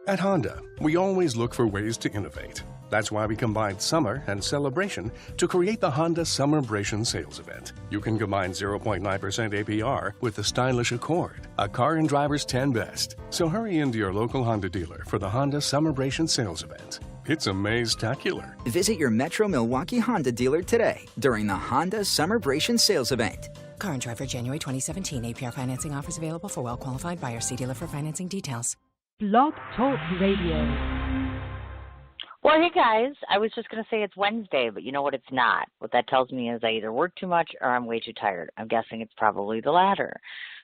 At Honda, we always look for ways to innovate. That's why we combined summer and celebration to create the Honda Summerbration sales event. You can combine 0.9% APR with the stylish Accord, a car and driver's 10 best. So hurry into your local Honda dealer for the Honda Summerbration sales event. It's amaze-tacular. Visit your Metro Milwaukee Honda dealer today during the Honda Summerbration sales event. Car and driver January 2017. APR financing offers available for well-qualified buyers. See dealer for financing details. Blog Talk Radio. Well, hey guys, I was just going to say it's Wednesday, but you know what? It's not. What that tells me is I either work too much or I'm way too tired. I'm guessing it's probably the latter.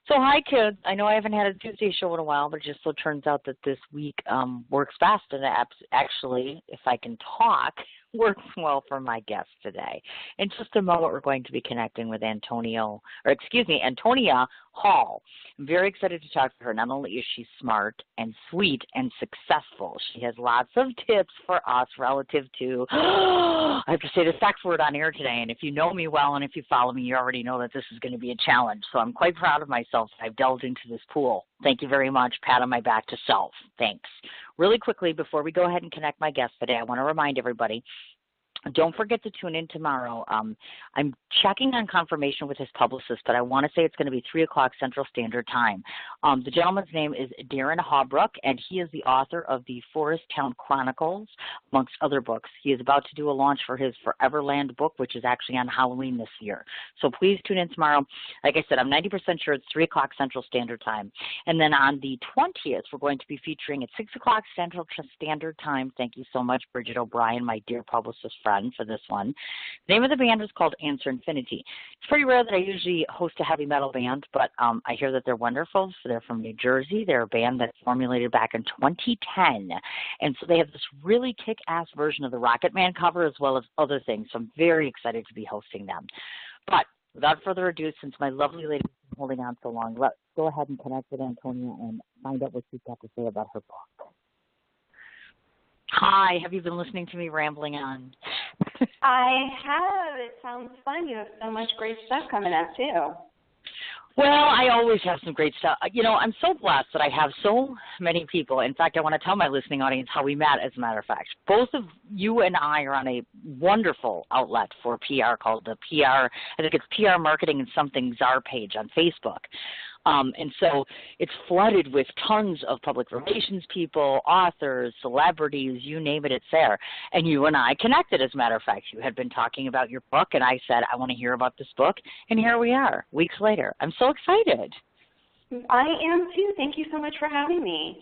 So hi kids. I know I haven't had a Tuesday show in a while, but it just so turns out that this week works best, and actually, if I can talk, works well for my guest today. In just a moment, we're going to be connecting with Antonia Hall. I'm very excited to talk to her. Not only is she smart and sweet and successful, she has lots of tips for us relative to, I have to say the sex word on air today, and if you know me well and if you follow me, you already know that this is going to be a challenge. So I'm quite proud of myself. I've delved into this pool. Thank you very much. Pat on my back to self. Thanks. Really quickly, before we go ahead and connect my guest today, I want to remind everybody, don't forget to tune in tomorrow. I'm checking on confirmation with his publicist, but I want to say it's going to be 3 o'clock Central Standard Time. The gentleman's name is Darren Hawbrook, and he is the author of the Forest Town Chronicles, amongst other books. He is about to do a launch for his Foreverland book, which is actually on Halloween this year. So please tune in tomorrow. Like I said, I'm 90% sure it's 3 o'clock Central Standard Time. And then on the 20th, we're going to be featuring at 6 o'clock Central Standard Time. Thank you so much, Bridget O'Brien, my dear publicist friend, for this one. The name of the band is called Answer Infinity. It's pretty rare that I usually host a heavy metal band, but I hear that they're wonderful. So they're from New Jersey. They're a band that's formulated back in 2010. And so they have this really kick-ass version of the Rocket Man cover as well as other things. So I'm very excited to be hosting them. But without further ado, since my lovely lady has been holding on so long, let's go ahead and connect with Antonia and find out what she's got to say about her book. Hi, have you been listening to me rambling on? I have. It sounds fun. You have so much great stuff coming up, too. Well, I always have some great stuff. You know, I'm so blessed that I have so many people. In fact, I want to tell my listening audience how we met, as a matter of fact. Both of you and I are on a wonderful outlet for PR called the I think it's PR Marketing and Something Czar page on Facebook. And so it's flooded with tons of public relations people, authors, celebrities, you name it, it's there. And you and I connected, as a matter of fact. You had been talking about your book, and I said, I want to hear about this book. And here we are, weeks later. I'm so excited. I am, too. Thank you so much for having me.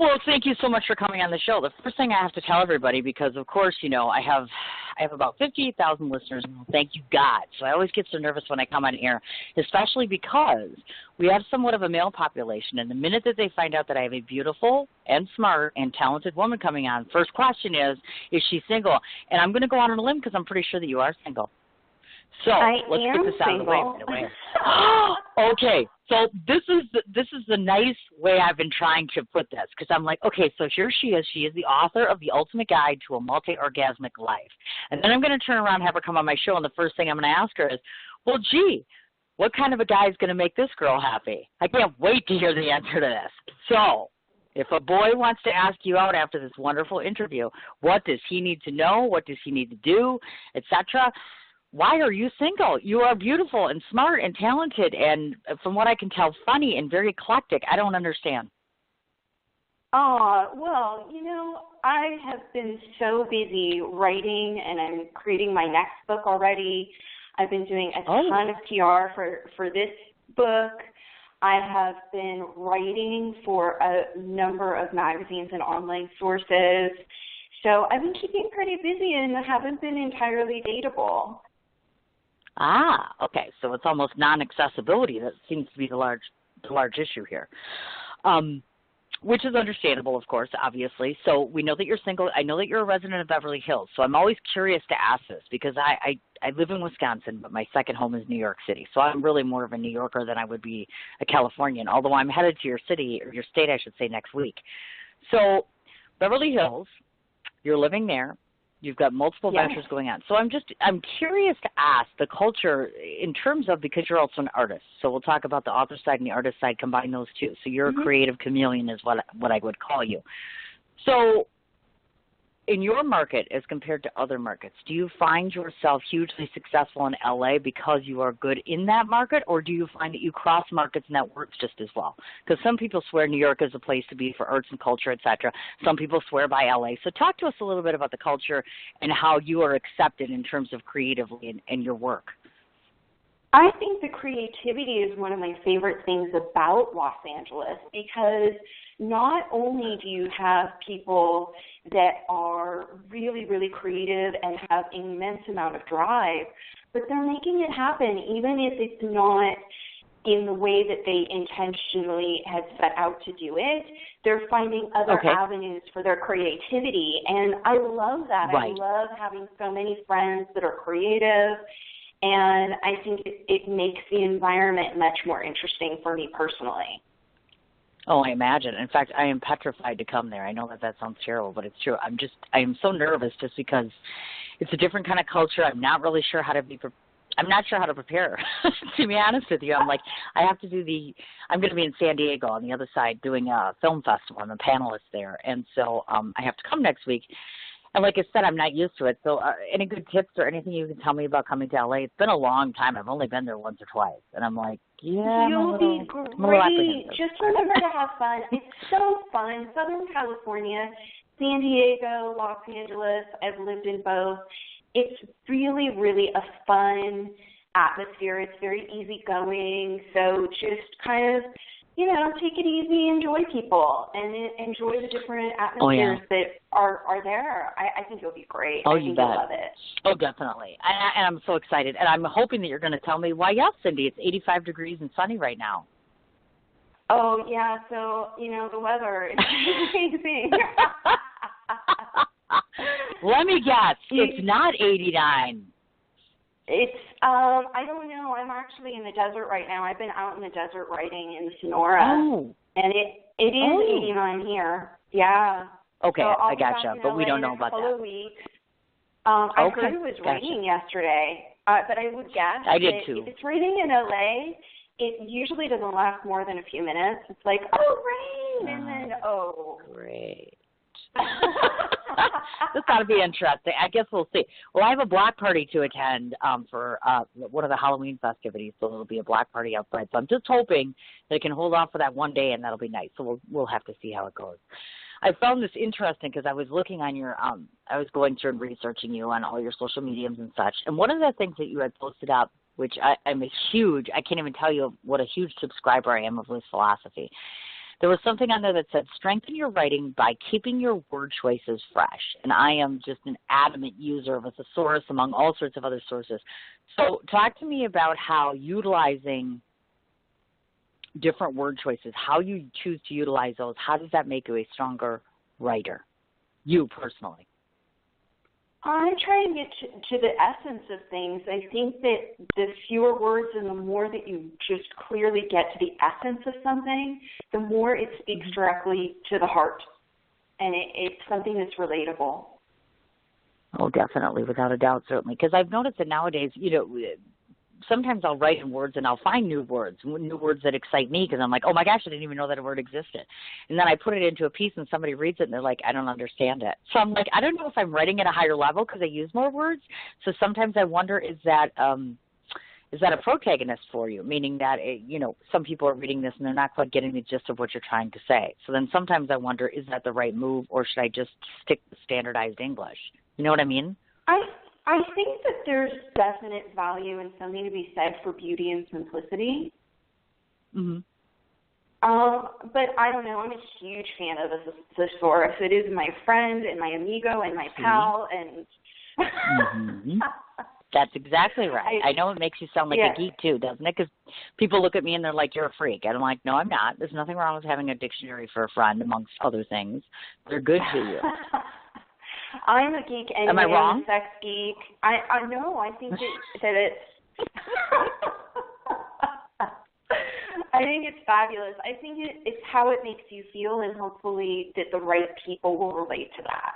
Well, thank you so much for coming on the show. The first thing I have to tell everybody, because, of course, you know, I have about 58,000 listeners, and thank you, God. So I always get so nervous when I come on air, especially because we have somewhat of a male population. And the minute that they find out that I have a beautiful and smart and talented woman coming on, first question is she single? And I'm going to go on a limb because I'm pretty sure that you are single. So let's get this out of the way right away. Okay, so this is the nice way I've been trying to put this, because I'm like, okay, so here she is. She is the author of The Ultimate Guide to a Multi-Orgasmic Life. And then I'm going to turn around and have her come on my show, and the first thing I'm going to ask her is, well, gee, what kind of a guy is going to make this girl happy? I can't wait to hear the answer to this. So if a boy wants to ask you out after this wonderful interview, what does he need to know? What does he need to do, etc.? Why are you single? You are beautiful and smart and talented and, from what I can tell, funny and very eclectic. I don't understand. Well, you know, I have been so busy writing, and I'm creating my next book already. I've been doing a ton of PR for this book. I have been writing for a number of magazines and online sources. So I've been keeping pretty busy and haven't been entirely dateable. Ah, okay. So it's almost non-accessibility that seems to be the large issue here, which is understandable, of course, obviously. So we know that you're single. I know that you're a resident of Beverly Hills. So I'm always curious to ask this because I live in Wisconsin, but my second home is New York City. So I'm really more of a New Yorker than I would be a Californian, although I'm headed to your city, or your state, I should say, next week. So Beverly Hills, you're living there. You've got multiple ventures going on. So I'm curious to ask the culture in terms of, because you're also an artist. So we'll talk about the author side and the artist side, combine those two. So you're a creative chameleon is what I would call you. So in your market as compared to other markets, do you find yourself hugely successful in LA because you are good in that market, or do you find that you cross markets and that works just as well? Because some people swear New York is a place to be for arts and culture, etc. Some people swear by LA. So talk to us a little bit about the culture and how you are accepted in terms of creatively in your work. I think the creativity is one of my favorite things about Los Angeles, because not only do you have people that are really, really creative and have an immense amount of drive, but they're making it happen even if it's not in the way that they intentionally had set out to do it. They're finding other avenues for their creativity, and I love that. I love having so many friends that are creative, and I think it makes the environment much more interesting for me personally. Oh, I imagine. In fact, I am petrified to come there. I know that sounds terrible, but it's true. I am so nervous just because it's a different kind of culture. I'm not really sure how to I'm not sure how to prepare, to be honest with you. I'm like, I'm going to be in San Diego on the other side doing a film festival. I'm a panelist there. And so I have to come next week. And like I said, I'm not used to it. So any good tips or anything you can tell me about coming to LA? It's been a long time. I've only been there once or twice. And I'm like, you'll be great. Just remember to have fun. It's so fun. Southern California, San Diego, Los Angeles, I've lived in both. It's really, really a fun atmosphere. It's very easygoing. So just kind of, take it easy, enjoy people, and enjoy the different atmospheres that are there. I think you'll be great. Oh, I think you bet. You'll love it. Oh, definitely. And I'm so excited. And I'm hoping that you're going to tell me why, yes, Cindy, it's 85 degrees and sunny right now. Oh, yeah. So, the weather is amazing. Let me guess. It's not 89. It's, I don't know. I'm actually in the desert right now. I've been out in the desert writing in Sonora. Oh. And it is 89 here. Yeah. Okay, so I gotcha. But we don't know about that. I heard it was raining yesterday, but I would guess I did too. If it's raining in LA, it usually doesn't last more than a few minutes. It's like, rain, and then, Great. This ought to be interesting. I guess we'll see. Well, I have a block party to attend for one of the Halloween festivities, so there'll be a block party outside. So I'm just hoping that it can hold off for that one day, and that'll be nice. So we'll have to see how it goes. I found this interesting because I was looking on your I was going through and researching you on all your social mediums and such, and one of the things that you had posted up, which I'm a huge, I can't even tell you what a huge subscriber I am of this philosophy. There was something on there that said, strengthen your writing by keeping your word choices fresh. And I am just an adamant user of a thesaurus among all sorts of other sources. So talk to me about how utilizing different word choices, how you choose to utilize those, how does that make you a stronger writer, you personally? I try and get to the essence of things. I think that the fewer words and the more that you just clearly get to the essence of something, the more it speaks directly to the heart. And it's something that's relatable. Oh, definitely, without a doubt, certainly. Because I've noticed that nowadays, sometimes I'll write in words and I'll find new words that excite me because I'm like, oh my gosh, I didn't even know that a word existed. And then I put it into a piece and somebody reads it and they're like, I don't understand it. So I'm like, I don't know if I'm writing at a higher level because I use more words. So sometimes I wonder, is that a protagonist for you? Meaning that, some people are reading this and they're not quite getting the gist of what you're trying to say. So then sometimes I wonder, is that the right move or should I just stick to standardized English? You know what I mean? I think that there's definite value and something to be said for beauty and simplicity. Mm-hmm. But I don't know. I'm a huge fan of the thesaurus. It is my friend and my amigo and my pal. And mm-hmm. That's exactly right. I know it makes you sound like a geek too, doesn't it? Because people look at me and they're like, you're a freak. And I'm like, no, I'm not. There's nothing wrong with having a dictionary for a friend, amongst other things. They're good to you. I'm a geek anyway. Am I wrong? I'm a sex geek. I know. I think that it's I think it's fabulous. I think it's how it makes you feel, and hopefully that the right people will relate to that.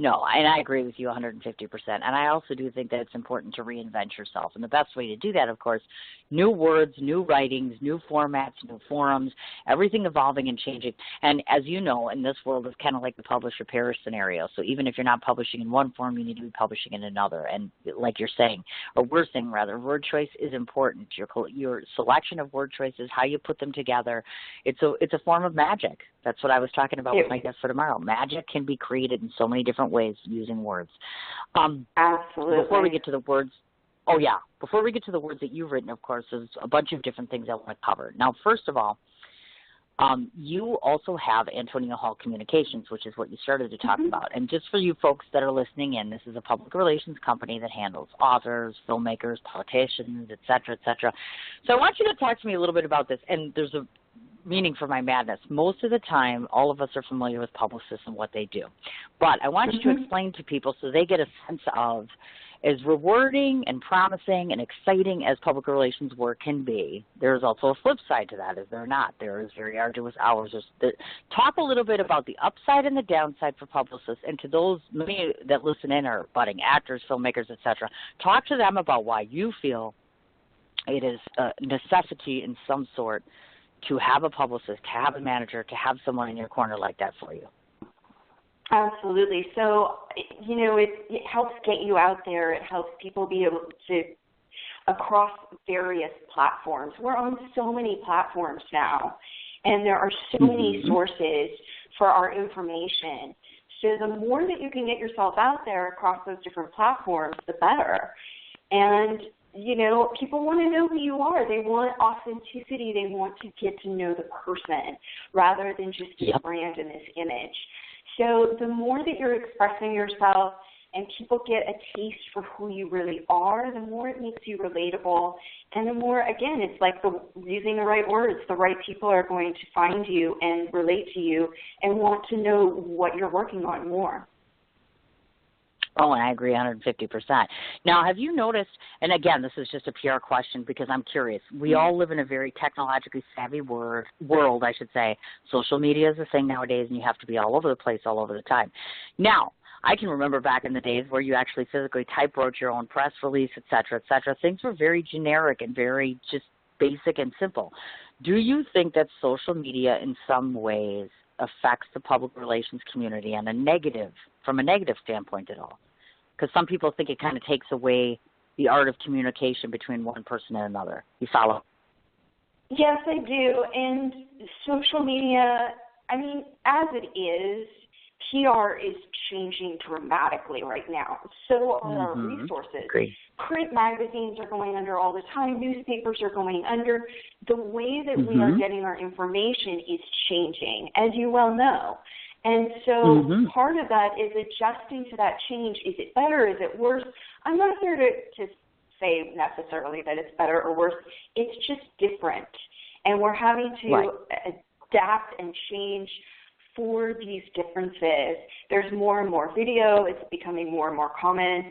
No, and I agree with you 150%. And I also do think that it's important to reinvent yourself. And the best way to do that, of course, new words, new writings, new formats, new forums, everything evolving and changing. And as you know, in this world, it's kind of like the publish or perish scenario. So even if you're not publishing in one form, you need to be publishing in another. And like you're saying, or we're saying rather, word choice is important. Your selection of word choices, how you put them together, it's a form of magic. That's what I was talking about with my guest for tomorrow. Magic can be created in so many different ways using words. Absolutely. Before we get to the words that you've written, of course, there's a bunch of different things I want to cover. Now, first of all, you also have Antonia Hall Communications, which is what you started to talk about. And just for you folks that are listening in, this is a public relations company that handles authors, filmmakers, politicians, et cetera, et cetera. So I want you to talk to me a little bit about this. And there's a meaning for my madness. Most of the time, all of us are familiar with Publicist and what they do. But I want you to explain to people so they get a sense of, as rewarding and promising and exciting as public relations work can be, there's also a flip side to that, is there not? There is very arduous hours. Talk a little bit about the upside and the downside for publicists, and to those many that listen in are budding actors, filmmakers, etc. Talk to them about why you feel it is a necessity in some sort to have a publicist, to have a manager, to have someone in your corner like that for you. Absolutely. So, it helps get you out there. It helps people be able to, across various platforms. We're on so many platforms now, and there are so many sources for our information. So the more that you can get yourself out there across those different platforms, the better. And people want to know who you are. They want authenticity. They want to get to know the person rather than just this brand and this image. So the more that you're expressing yourself and people get a taste for who you really are, the more it makes you relatable. And the more, again, it's like using the right words. The right people are going to find you and relate to you and want to know what you're working on more. Oh, and I agree 150%. Now, have you noticed, and again, this is just a PR question because I'm curious, we all live in a very technologically savvy world, I should say. Social media is a thing nowadays, and you have to be all over the place all over the time. Now, I can remember back in the days where you actually physically type-wrote your own press release, et cetera, et cetera. Things were very generic and very just basic and simple. Do you think that social media in some ways affects the public relations community on from a negative standpoint at all? Because some people think it kind of takes away the art of communication between one person and another. You follow? Yes, I do. And social media, as it is, PR is changing dramatically right now. So are our resources. Great. Print magazines are going under all the time. Newspapers are going under. The way that we are getting our information is changing, as you well know. And so part of that is adjusting to that change. Is it better? Is it worse? I'm not here to say necessarily that it's better or worse. It's just different. And we're having to adapt and change for these differences. There's more and more video. It's becoming more and more common.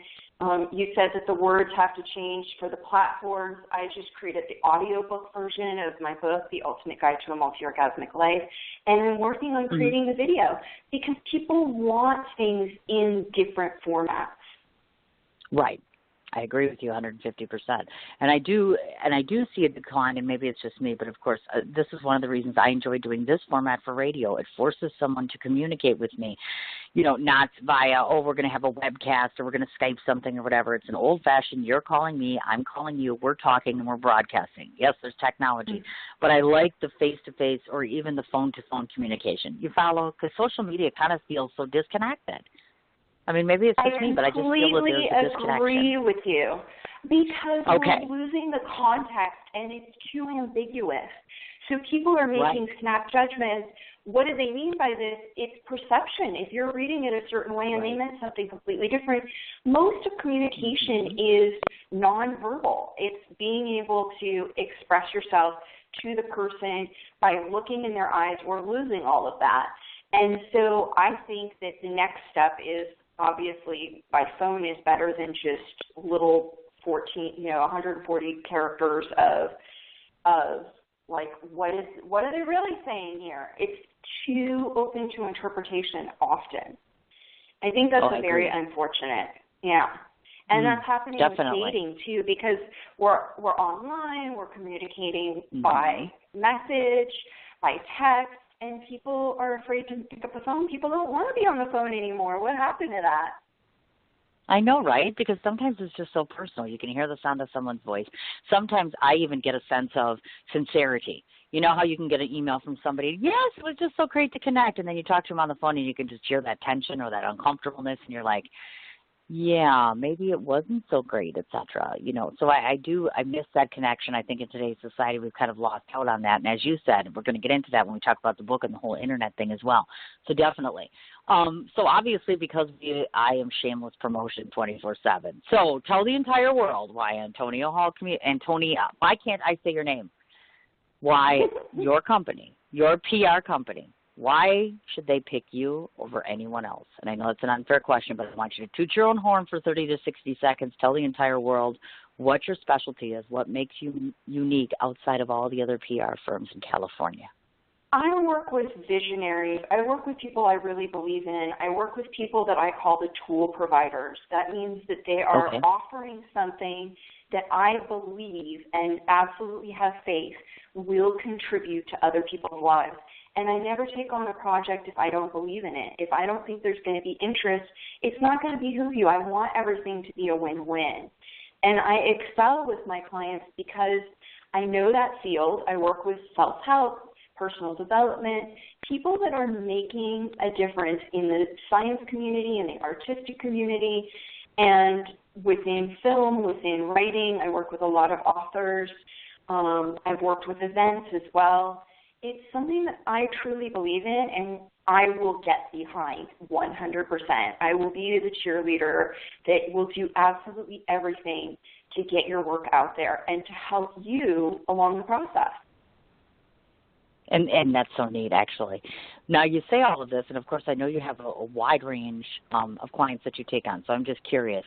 You said that the words have to change for the platforms. I just created the audiobook version of my book, The Ultimate Guide to a Multi-Orgasmic Life, and I'm working on creating the video because people want things in different formats. Right. I agree with you 150%. And I do see a decline, and maybe it's just me, but of course, this is one of the reasons I enjoy doing this format for radio. It forces someone to communicate with me, not via, we're going to have a webcast or we're going to Skype something or whatever. It's an old-fashioned, you're calling me, I'm calling you, we're talking, and we're broadcasting. Yes, there's technology, but I like the face-to-face or even the phone-to-phone communication. You follow? Because social media kind of feels so disconnected. Maybe it's just me, but I just feel that there's a disconnection. I completely agree with you because we're losing the context and it's too ambiguous. So people are making snap judgments. What do they mean by this? It's perception. If you're reading it a certain way and they meant something completely different, most of communication is nonverbal. It's being able to express yourself to the person by looking in their eyes or losing all of that. And so I think that the next step is, obviously, by phone is better than just little 140 characters of like, what are they really saying here? It's too open to interpretation often. I think that's very unfortunate. Yeah. And that's happening definitely. with dating too, because we're online, we're communicating by message, by text, and people are afraid to pick up the phone. People don't want to be on the phone anymore. What happened to that? I know, right? Because sometimes it's just so personal. You can hear the sound of someone's voice. Sometimes I even get a sense of sincerity. You know how you can get an email from somebody, yes, it was just so great to connect, and then you talk to them on the phone and you can just hear that tension or that uncomfortableness, and you're like, yeah, maybe it wasn't so great, et cetera. You know, so I miss that connection. I think in today's society we've kind of lost out on that. And as you said, we're going to get into that when we talk about the book and the whole internet thing as well. So definitely. So obviously because I am shameless promotion 24/7. So tell the entire world why Antonia Hall, why can't I say your name? Why your company, your PR company, why should they pick you over anyone else? And I know it's an unfair question, but I want you to toot your own horn for 30 to 60 seconds. Tell the entire world what your specialty is, what makes you unique outside of all the other PR firms in California. I work with visionaries. I work with people I really believe in. I work with people that I call the tool providers. That means that they are offering something that I believe and absolutely have faith will contribute to other people's lives. And I never take on a project if I don't believe in it. If I don't think there's going to be interest, it's not going to behoove you. I want everything to be a win-win. And I excel with my clients because I know that field. I work with self-help, personal development, people that are making a difference in the science community and the artistic community, and within film, within writing. I work with a lot of authors. I've worked with events as well. It's something that I truly believe in, and I will get behind 100%. I will be the cheerleader that will do absolutely everything to get your work out there and to help you along the process. And that's so neat, actually. Now, you say all of this, and, of course, I know you have a wide range of clients that you take on, so I'm just curious.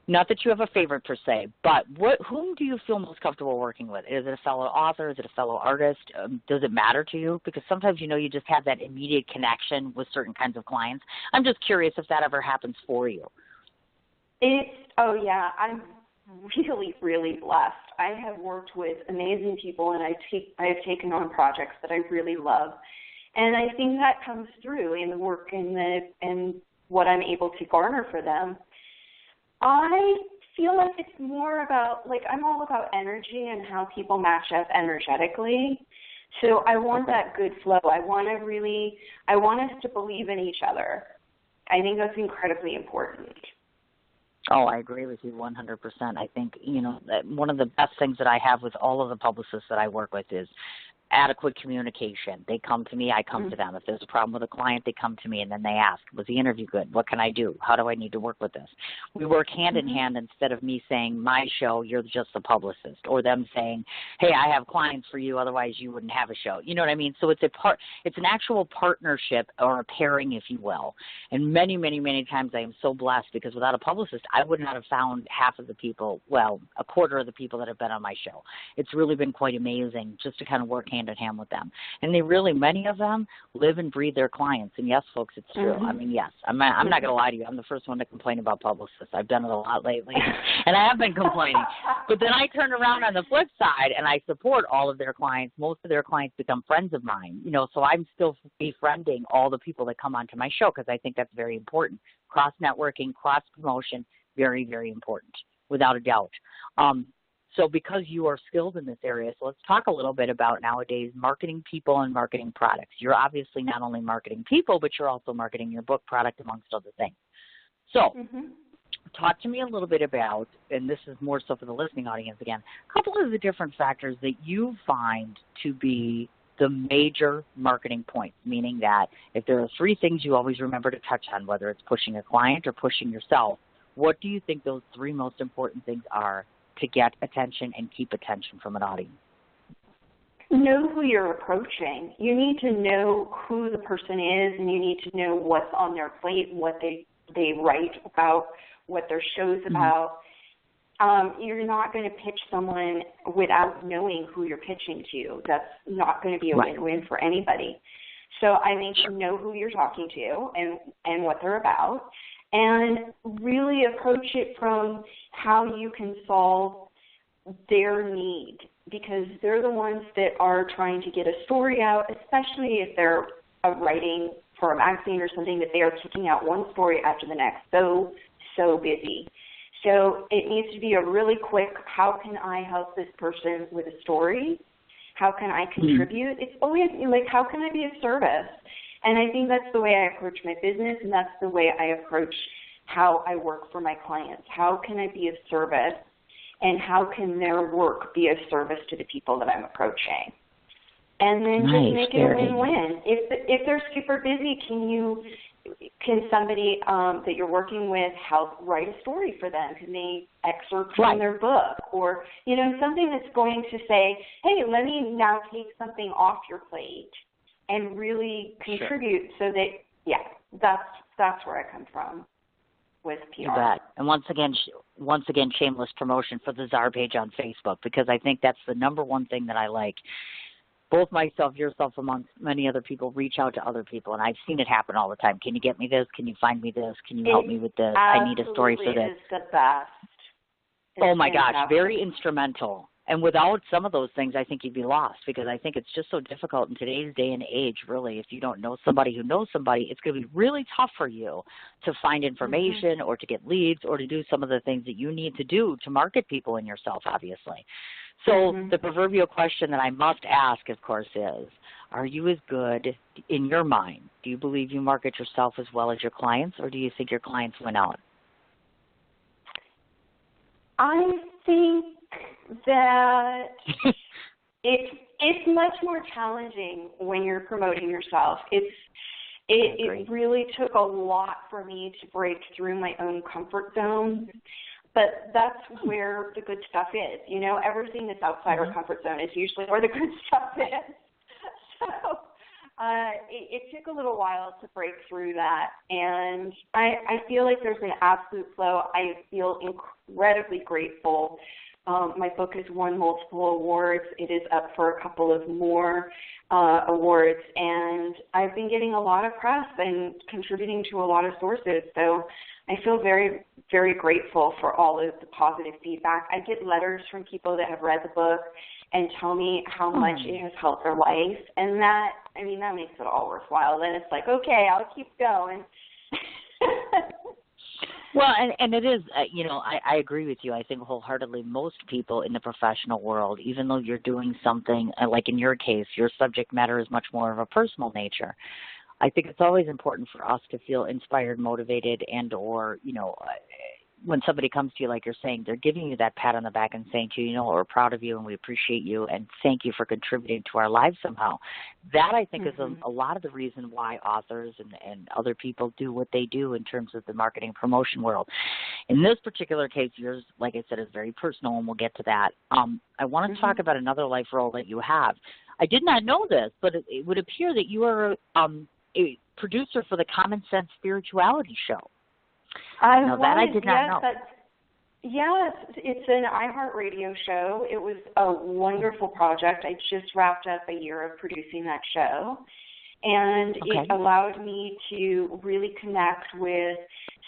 Not that you have a favorite per se, but whom do you feel most comfortable working with? Is it a fellow author? Is it a fellow artist? Does it matter to you? Because sometimes, you know, you just have that immediate connection with certain kinds of clients. I'm just curious if that ever happens for you. I'm really, really blessed. I have worked with amazing people, and I have taken on projects that I really love. And I think that comes through in the work and what I'm able to garner for them. I feel like it's more about, I'm all about energy and how people match up energetically. So I want that good flow. I want us to believe in each other. I think that's incredibly important. Oh, I agree with you 100%. I think, that one of the best things that I have with all of the publicists that I work with is adequate communication. They come to me, I come to them. If there's a problem with a client, they come to me, and then they ask, was the interview good? What can I do? How do I need to work with this? We work hand in hand instead of me saying, my show, you're just a publicist, or them saying, hey, I have clients for you, otherwise you wouldn't have a show. You know what I mean? So it's an actual partnership or a pairing, if you will. And many, many, many times I am so blessed because without a publicist, I would not have found half of the people, a quarter of the people that have been on my show. It's really been quite amazing just to kind of work hand in hand with them. And many of them live and breathe their clients. And yes, folks, it's true. I mean, yes, I'm not going to lie to you. I'm the first one to complain about publicists. I've done it a lot lately, and I have been complaining. But then I turn around on the flip side, and I support all of their clients. Most of their clients become friends of mine, so I'm still befriending all the people that come onto my show because I think that's very important. Cross-networking, cross-promotion, very, very important, without a doubt. So because you are skilled in this area, so let's talk a little bit about nowadays marketing people and marketing products. You're obviously not only marketing people, but you're also marketing your book product, amongst other things. So talk to me a little bit about, and this is more so for the listening audience again, a couple of the different factors that you find to be the major marketing points, meaning that if there are 3 things you always remember to touch on, whether it's pushing a client or pushing yourself, what do you think those 3 most important things are to get attention and keep attention from an audience? Know who you're approaching. You need to know who the person is, and you need to know what's on their plate, what they write about, what their show's about. You're not going to pitch someone without knowing who you're pitching to. That's not going to be a win-win for anybody. So I think you know who you're talking to and what they're about, and really approach it from how you can solve their need, because they're the ones that are trying to get a story out, especially if they're writing for a magazine or something, that they are kicking out one story after the next, so busy. So it needs to be a really quick, how can I help this person with a story? How can I contribute? It's always like, how can I be of service? And I think that's the way I approach my business, and that's the way I approach how I work for my clients. How can I be of service, and how can their work be of service to the people that I'm approaching? And then just make it a win-win. If they're super busy, can somebody that you're working with help write a story for them? Can they excerpt from their book? Or, something that's going to say, hey, let me now take something off your plate and really contribute so that, that's where I come from with PR. You bet. And once again, shameless promotion for the Czar page on Facebook, because I think that's the number one thing that I like. Both myself, yourself, amongst many other people, reach out to other people, and I've seen it happen all the time. Can you get me this? Can you find me this? Can you help me with this? I need a story for this. It's the best. Oh, my gosh, very instrumental. And without some of those things, I think you'd be lost, because I think it's just so difficult in today's day and age, really. If you don't know somebody who knows somebody, it's going to be really tough for you to find information or to get leads or to do some of the things that you need to do to market people and yourself, obviously. So the proverbial question that I must ask, of course, is, are you as good in your mind? Do you believe you market yourself as well as your clients, or do you think your clients win out? I think that it's much more challenging when you're promoting yourself. It really took a lot for me to break through my own comfort zone. But that's where the good stuff is. Everything that's outside our comfort zone is usually where the good stuff is. So it took a little while to break through that. And I feel like there's an absolute flow. I feel incredibly grateful. My book has won multiple awards. It is up for a couple of more awards. And I've been getting a lot of press and contributing to a lot of sources. So I feel very, very grateful for all of the positive feedback. I get letters from people that have read the book and tell me how much it has helped their life. And that makes it all worthwhile. Then it's like, okay, I'll keep going. Well, and it is, I agree with you. I think wholeheartedly most people in the professional world, even though you're doing something, like in your case, your subject matter is much more of a personal nature. I think it's always important for us to feel inspired, motivated, and or, when somebody comes to you, like you're saying, they're giving you that pat on the back and saying to you, we're proud of you and we appreciate you and thank you for contributing to our lives somehow. That, I think, is a lot of the reason why authors and other people do what they do in terms of the marketing promotion world. In this particular case, yours, like I said, is very personal, and we'll get to that. I want to talk about another life role that you have. I did not know this, but it would appear that you are a producer for the Common Sense Spirituality Show. I did not know. Yes, it's an iHeartRadio show. It was a wonderful project. I just wrapped up a year of producing that show, and it allowed me to really connect with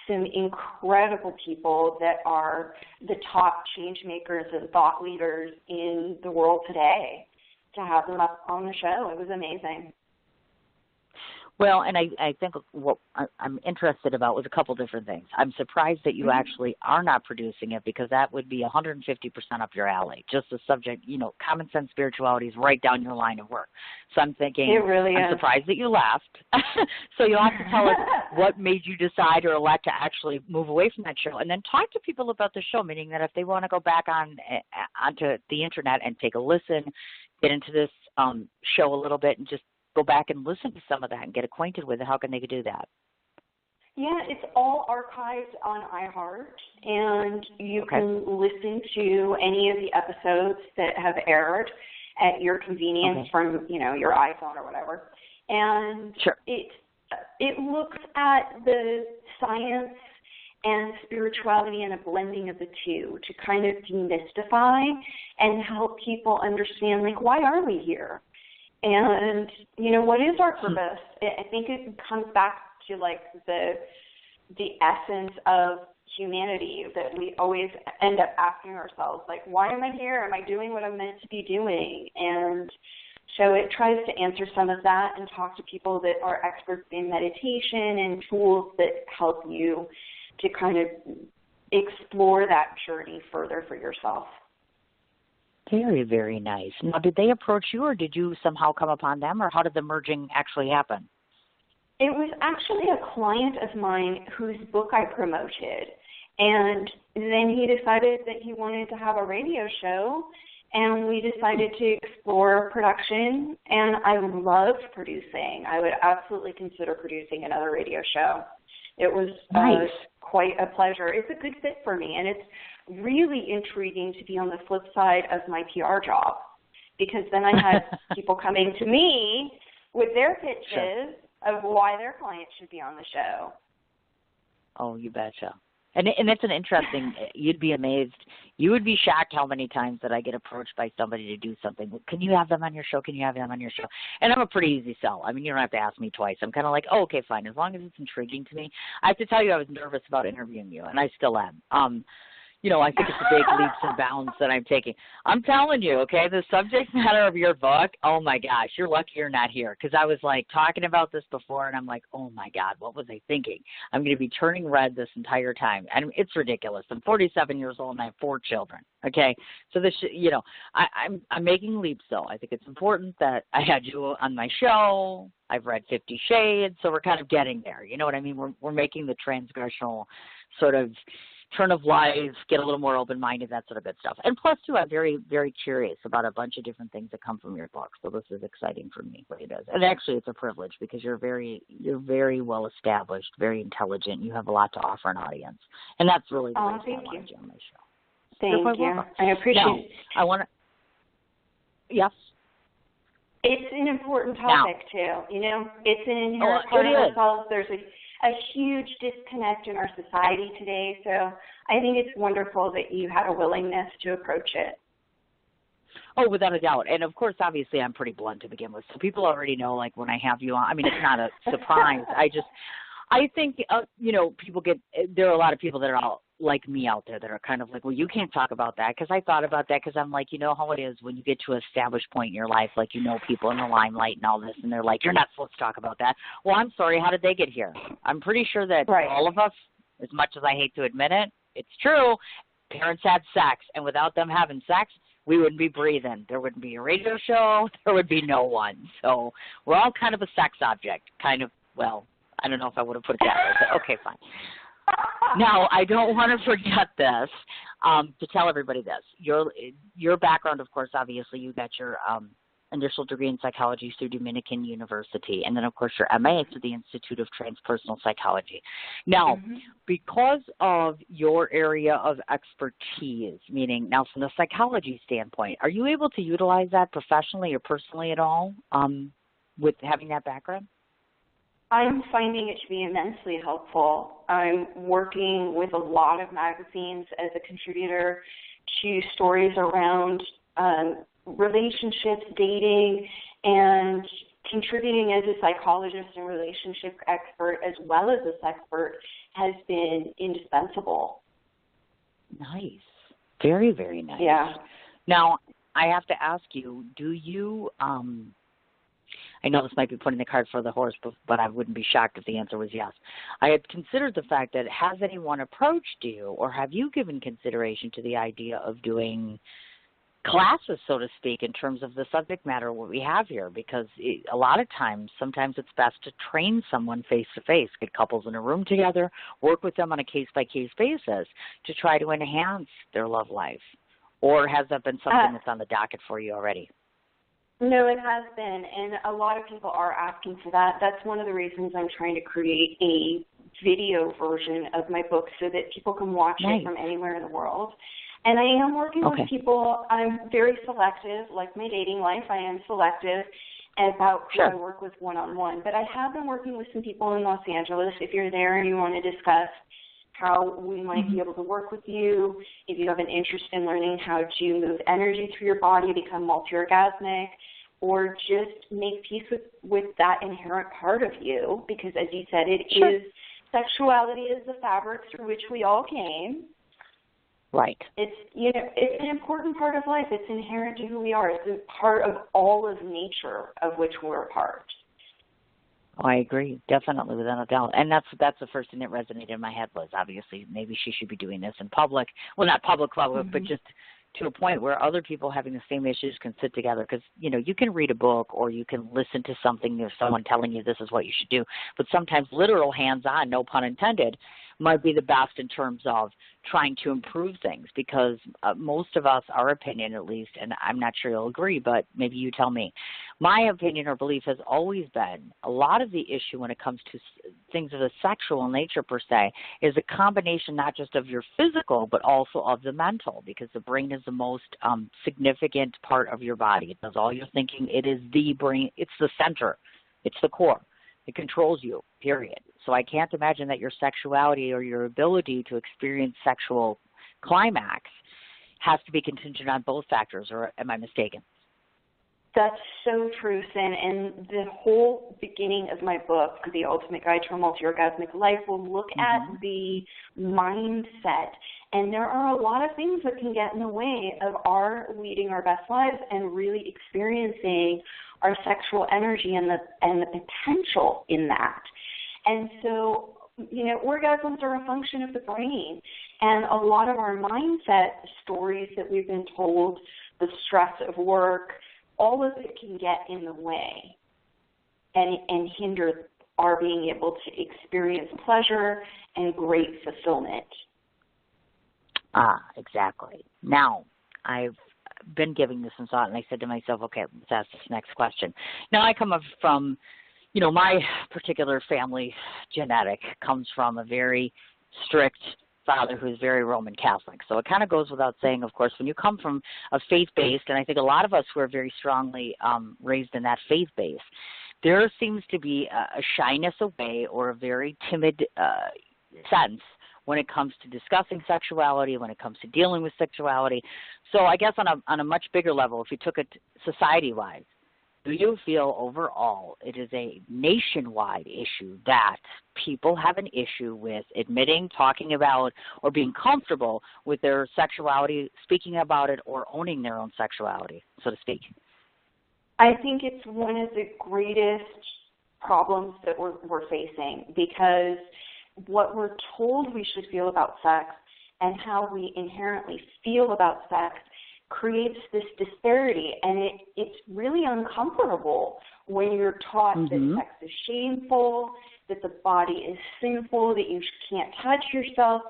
some incredible people that are the top change makers and thought leaders in the world today. To have them up on the show, it was amazing. Well, and I think what I'm interested about was a couple different things. I'm surprised that you actually are not producing it, because that would be 150% up your alley. Just the subject, common sense spirituality is right down your line of work. So I'm thinking, it really I'm surprised that you left. So you'll have to tell us what made you decide or elect to actually move away from that show, and then talk to people about the show, meaning that if they want to go back onto the internet and take a listen, get into this show a little bit and just go back and listen to some of that and get acquainted with it, how can they do that? Yeah, it's all archived on iHeart, and you can listen to any of the episodes that have aired at your convenience from, your iPhone or whatever. And it looks at the science and spirituality and a blending of the two to kind of demystify and help people understand, why are we here? And, you know, what is our purpose? I think it comes back to, like, the essence of humanity that we always end up asking ourselves, like, why am I here? Am I doing what I'm meant to be doing? And so it tries to answer some of that and talk to people that are experts in meditation and tools that help you to kind of explore that journey further for yourself. Very, very nice. Now, did they approach you, or did you somehow come upon them, or how did the merging actually happen? It was actually a client of mine whose book I promoted, and then he decided that he wanted to have a radio show, and we decided to explore production, and I loved producing. I would absolutely consider producing another radio show. It was nice. Quite a pleasure. It's a good fit for me, and it's really intriguing to be on the flip side of my PR job, because then I had people coming to me with their pitches of why their clients should be on the show. Oh, you betcha. And it's an interesting, you'd be amazed. You would be shocked how many times that I get approached by somebody to do something. Can you have them on your show? Can you have them on your show? And I'm a pretty easy sell. I mean, you don't have to ask me twice. I'm kind of like, oh, okay, fine. As long as it's intriguing to me. I have to tell you, I was nervous about interviewing you, and I still am. You know, I think it's a big leaps and bounds that I'm taking. I'm telling you, okay, the subject matter of your book, oh, my gosh, you're lucky you're not here, because I was, like, talking about this before, and I'm like, oh, my God, what was I thinking? I'm going to be turning red this entire time, and it's ridiculous. I'm 47 years old, and I have 4 children, okay? So, this, you know, I'm making leaps, though. I think it's important that I had you on my show. I've read 50 Shades, so we're kind of getting there. You know what I mean? We're making the transgressional sort of turn of life, get a little more open-minded, that sort of good stuff. And plus, too, I'm very, very curious about a bunch of different things that come from your book. So this is exciting for me, what it is. And actually, it's a privilege because you're very well established, very intelligent. You have a lot to offer an audience, and that's really the reason I wanted you on my show. Thank you. I appreciate it. I want to. Yes. It's an important topic too. You know, it's an inherent part of ourselves. There's a huge disconnect in our society today, so I think it's wonderful that you had a willingness to approach it. Oh, without a doubt. And, of course, obviously I'm pretty blunt to begin with, so people already know, like, when I have you on. I mean, it's not a surprise. I think, you know, there are a lot of people that are all like me out there that are kind of like, well, you can't talk about that, because I thought about that, because I'm like, you know how it is when you get to an established point in your life, like, you know, people in the limelight and all this, and they're like, you're not supposed to talk about that. Well, I'm sorry, how did they get here? I'm pretty sure that all of us, as much as I hate to admit it, it's true, parents had sex, and without them having sex, we wouldn't be breathing. There wouldn't be a radio show. There would be no one. So we're all kind of a sex object, kind of, well, I don't know if I would have put it that way, but okay, fine. Now, I don't want to forget this, to tell everybody this. Your background, of course, obviously, you got your initial degree in psychology through Dominican University, and then, of course, your MA through the Institute of Transpersonal Psychology. Now, because of your area of expertise, meaning now from the psychology standpoint, are you able to utilize that professionally or personally at all with having that background? I'm finding it to be immensely helpful. I'm working with a lot of magazines as a contributor to stories around relationships, dating, and contributing as a psychologist and relationship expert as well as a sexpert has been indispensable. Nice. Very, very nice. Yeah. Now, I have to ask you, do you I know this might be putting the cart before the horse, but I wouldn't be shocked if the answer was yes. I had considered the fact that has anyone approached you, or have you given consideration to the idea of doing classes, so to speak, in terms of the subject matter what we have here? Because a lot of times, sometimes it's best to train someone face-to-face, get couples in a room together, work with them on a case-by-case basis to try to enhance their love life. Or has that been something that's on the docket for you already? No, it has been, and a lot of people are asking for that. That's one of the reasons I'm trying to create a video version of my book so that people can watch it from anywhere in the world. And I am working with people. I'm very selective, like my dating life. I am selective about who I work with one-on-one. But I have been working with some people in Los Angeles. If you're there and you want to discuss how we might be able to work with you, if you have an interest in learning how to move energy through your body, become multi-orgasmic, or just make peace with that inherent part of you, because as you said, it Sure. is, sexuality is the fabric through which we all came. Right. It's, it's an important part of life. It's inherent to who we are. It's a part of all of nature of which we're a part. Oh, I agree, definitely, without a doubt. And that's the first thing that resonated in my head was, obviously, maybe she should be doing this in public. Well, not public, but just to a point where other people having the same issues can sit together. Because, you can read a book or you can listen to something of someone telling you this is what you should do. But sometimes literal hands-on, no pun intended, might be the best in terms of trying to improve things, because most of us, our opinion at least, and I'm not sure you'll agree, but maybe you tell me, my opinion or belief has always been a lot of the issue when it comes to things of a sexual nature per se is a combination not just of your physical but also of the mental, because the brain is the most significant part of your body. It does all your thinking. It is the brain. It's the center. It's the core. It controls you, period. So I can't imagine that your sexuality or your ability to experience sexual climax has to be contingent on both factors, or am I mistaken? That's so true, Sin. And the whole beginning of my book, The Ultimate Guide to a Multi-Orgasmic Life, will look at the mindset. And there are a lot of things that can get in the way of our leading our best lives and really experiencing our sexual energy and the potential in that. And so, orgasms are a function of the brain. And a lot of our mindset stories that we've been told, the stress of work, all of it can get in the way and hinder our being able to experience pleasure and great fulfillment. Ah, exactly. Now, I've been giving this some thought, and I said to myself, okay, let's ask this next question. Now, I come up from, my particular family genetic comes from a very strict father who's very Roman Catholic. So it kind of goes without saying, of course, when you come from a faith-based, and I think a lot of us who are very strongly raised in that faith base, there seems to be a shyness away or a very timid sense when it comes to discussing sexuality, when it comes to dealing with sexuality. So I guess on a much bigger level, if you took it society-wise, do you feel overall it is a nationwide issue that people have an issue with admitting, talking about, or being comfortable with their sexuality, speaking about it, or owning their own sexuality, so to speak? I think it's one of the greatest problems that we're facing, because what we're told we should feel about sex and how we inherently feel about sex creates this disparity, and it's really uncomfortable when you're taught that sex is shameful, that the body is sinful, that you can't touch yourself.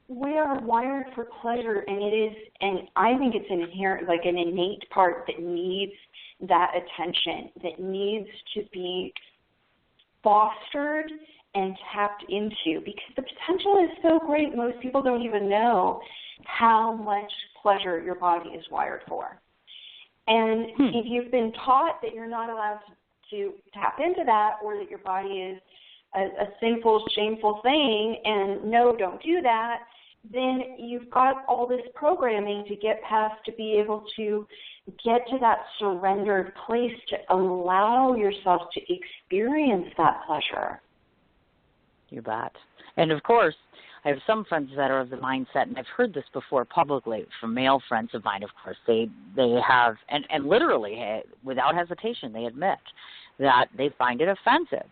We are wired for pleasure, and I think it's inherent, like an innate part that needs that attention, that needs to be fostered and tapped into, because the potential is so great. Most people don't even know how much pleasure your body is wired for. And if you've been taught that you're not allowed to tap into that, or that your body is a sinful, shameful thing, and no, don't do that, then you've got all this programming to get past to be able to get to that surrendered place to allow yourself to experience that pleasure. You bet. And of course, I have some friends that are of the mindset, and I've heard this before publicly from male friends of mine, of course. They have, and literally, without hesitation, they admit that they find it offensive.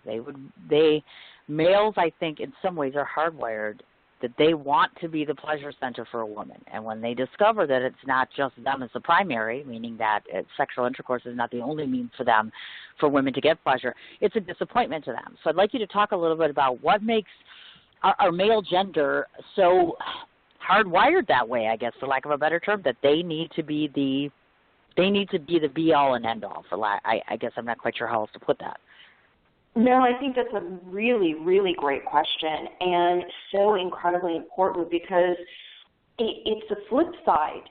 Males, I think, in some ways are hardwired that they want to be the pleasure center for a woman. And when they discover that it's not just them as the primary, meaning that sexual intercourse is not the only means for them, for women to get pleasure, it's a disappointment to them. So I'd like you to talk a little bit about what makes our male gender so hardwired that way, I guess, for lack of a better term, that they need to be the be-all and end-all. I guess I'm not quite sure how else to put that. No, I think that's a really, really great question, and so incredibly important, because it's the flip side.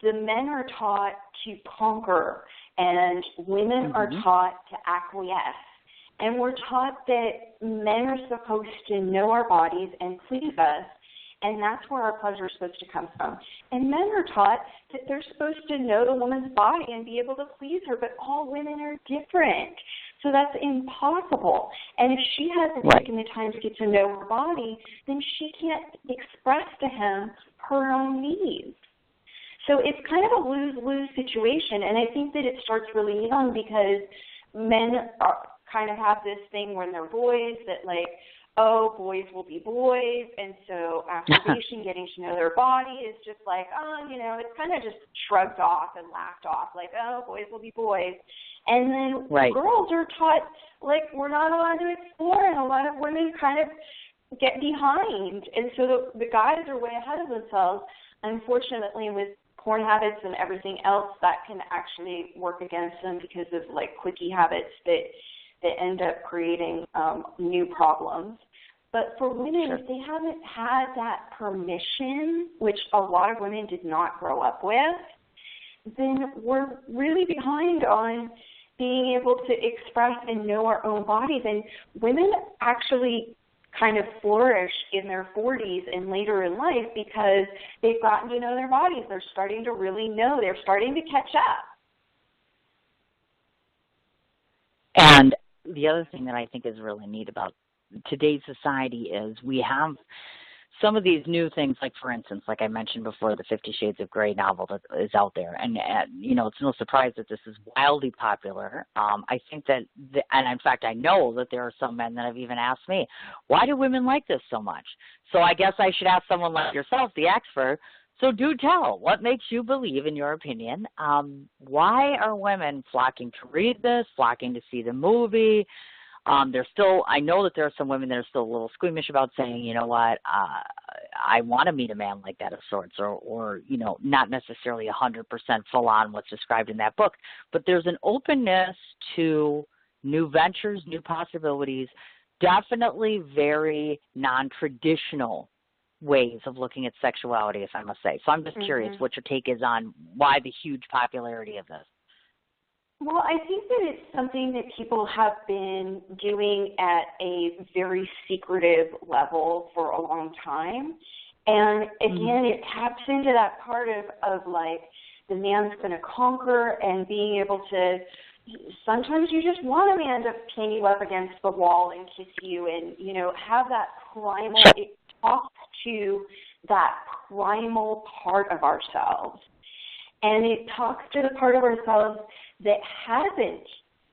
The men are taught to conquer, and women are taught to acquiesce. And we're taught that men are supposed to know our bodies and please us, And that's where our pleasure is supposed to come from. And men are taught that they're supposed to know the woman's body and be able to please her, but all women are different. So that's impossible. And if she hasn't taken the time to get to know her body, then she can't express to him her own needs. So it's kind of a lose-lose situation, and I think that it starts really young because men kind of have this thing when they're boys that, like, oh, boys will be boys, and so masturbation, getting to know their body is just like, oh, you know, it's kind of just shrugged off and laughed off, like, oh, boys will be boys. And then girls are taught, like, we're not allowed to explore, and a lot of women kind of get behind. And so the guys are way ahead of themselves. Unfortunately, with porn habits and everything else, that can actually work against them because of, like, quickie habits that end up creating new problems. But for women, if they haven't had that permission, which a lot of women did not grow up with, then we're really behind on being able to express and know our own bodies. And women actually kind of flourish in their 40s and later in life because they've gotten to know their bodies. They're starting to really know. They're starting to catch up. And the other thing that I think is really neat about today's society is we have some of these new things, like, for instance, like I mentioned before, the 50 Shades of Grey novel that is out there. And you know, it's no surprise that this is wildly popular. I think that, and in fact, I know that there are some men that have even asked me, why do women like this so much? So I guess I should ask someone like yourself, the expert. So do tell, what makes you believe, in your opinion, why are women flocking to read this, flocking to see the movie? I know that there are some women that are still a little squeamish about saying, you know what, I want to meet a man like that of sorts, or you know, not necessarily 100% full on what's described in that book, but there's an openness to new ventures, new possibilities, definitely very non-traditional ways of looking at sexuality, if I must say. So I'm just curious what your take is on why the huge popularity of this. Well, I think that it's something that people have been doing at a very secretive level for a long time. And again, it taps into that part of like, the man's going to conquer and being able to, sometimes you just want a man to pin you up against the wall and kiss you and, you know, have that primal, it talks to that primal part of ourselves. And it talks to the part of ourselves that hasn't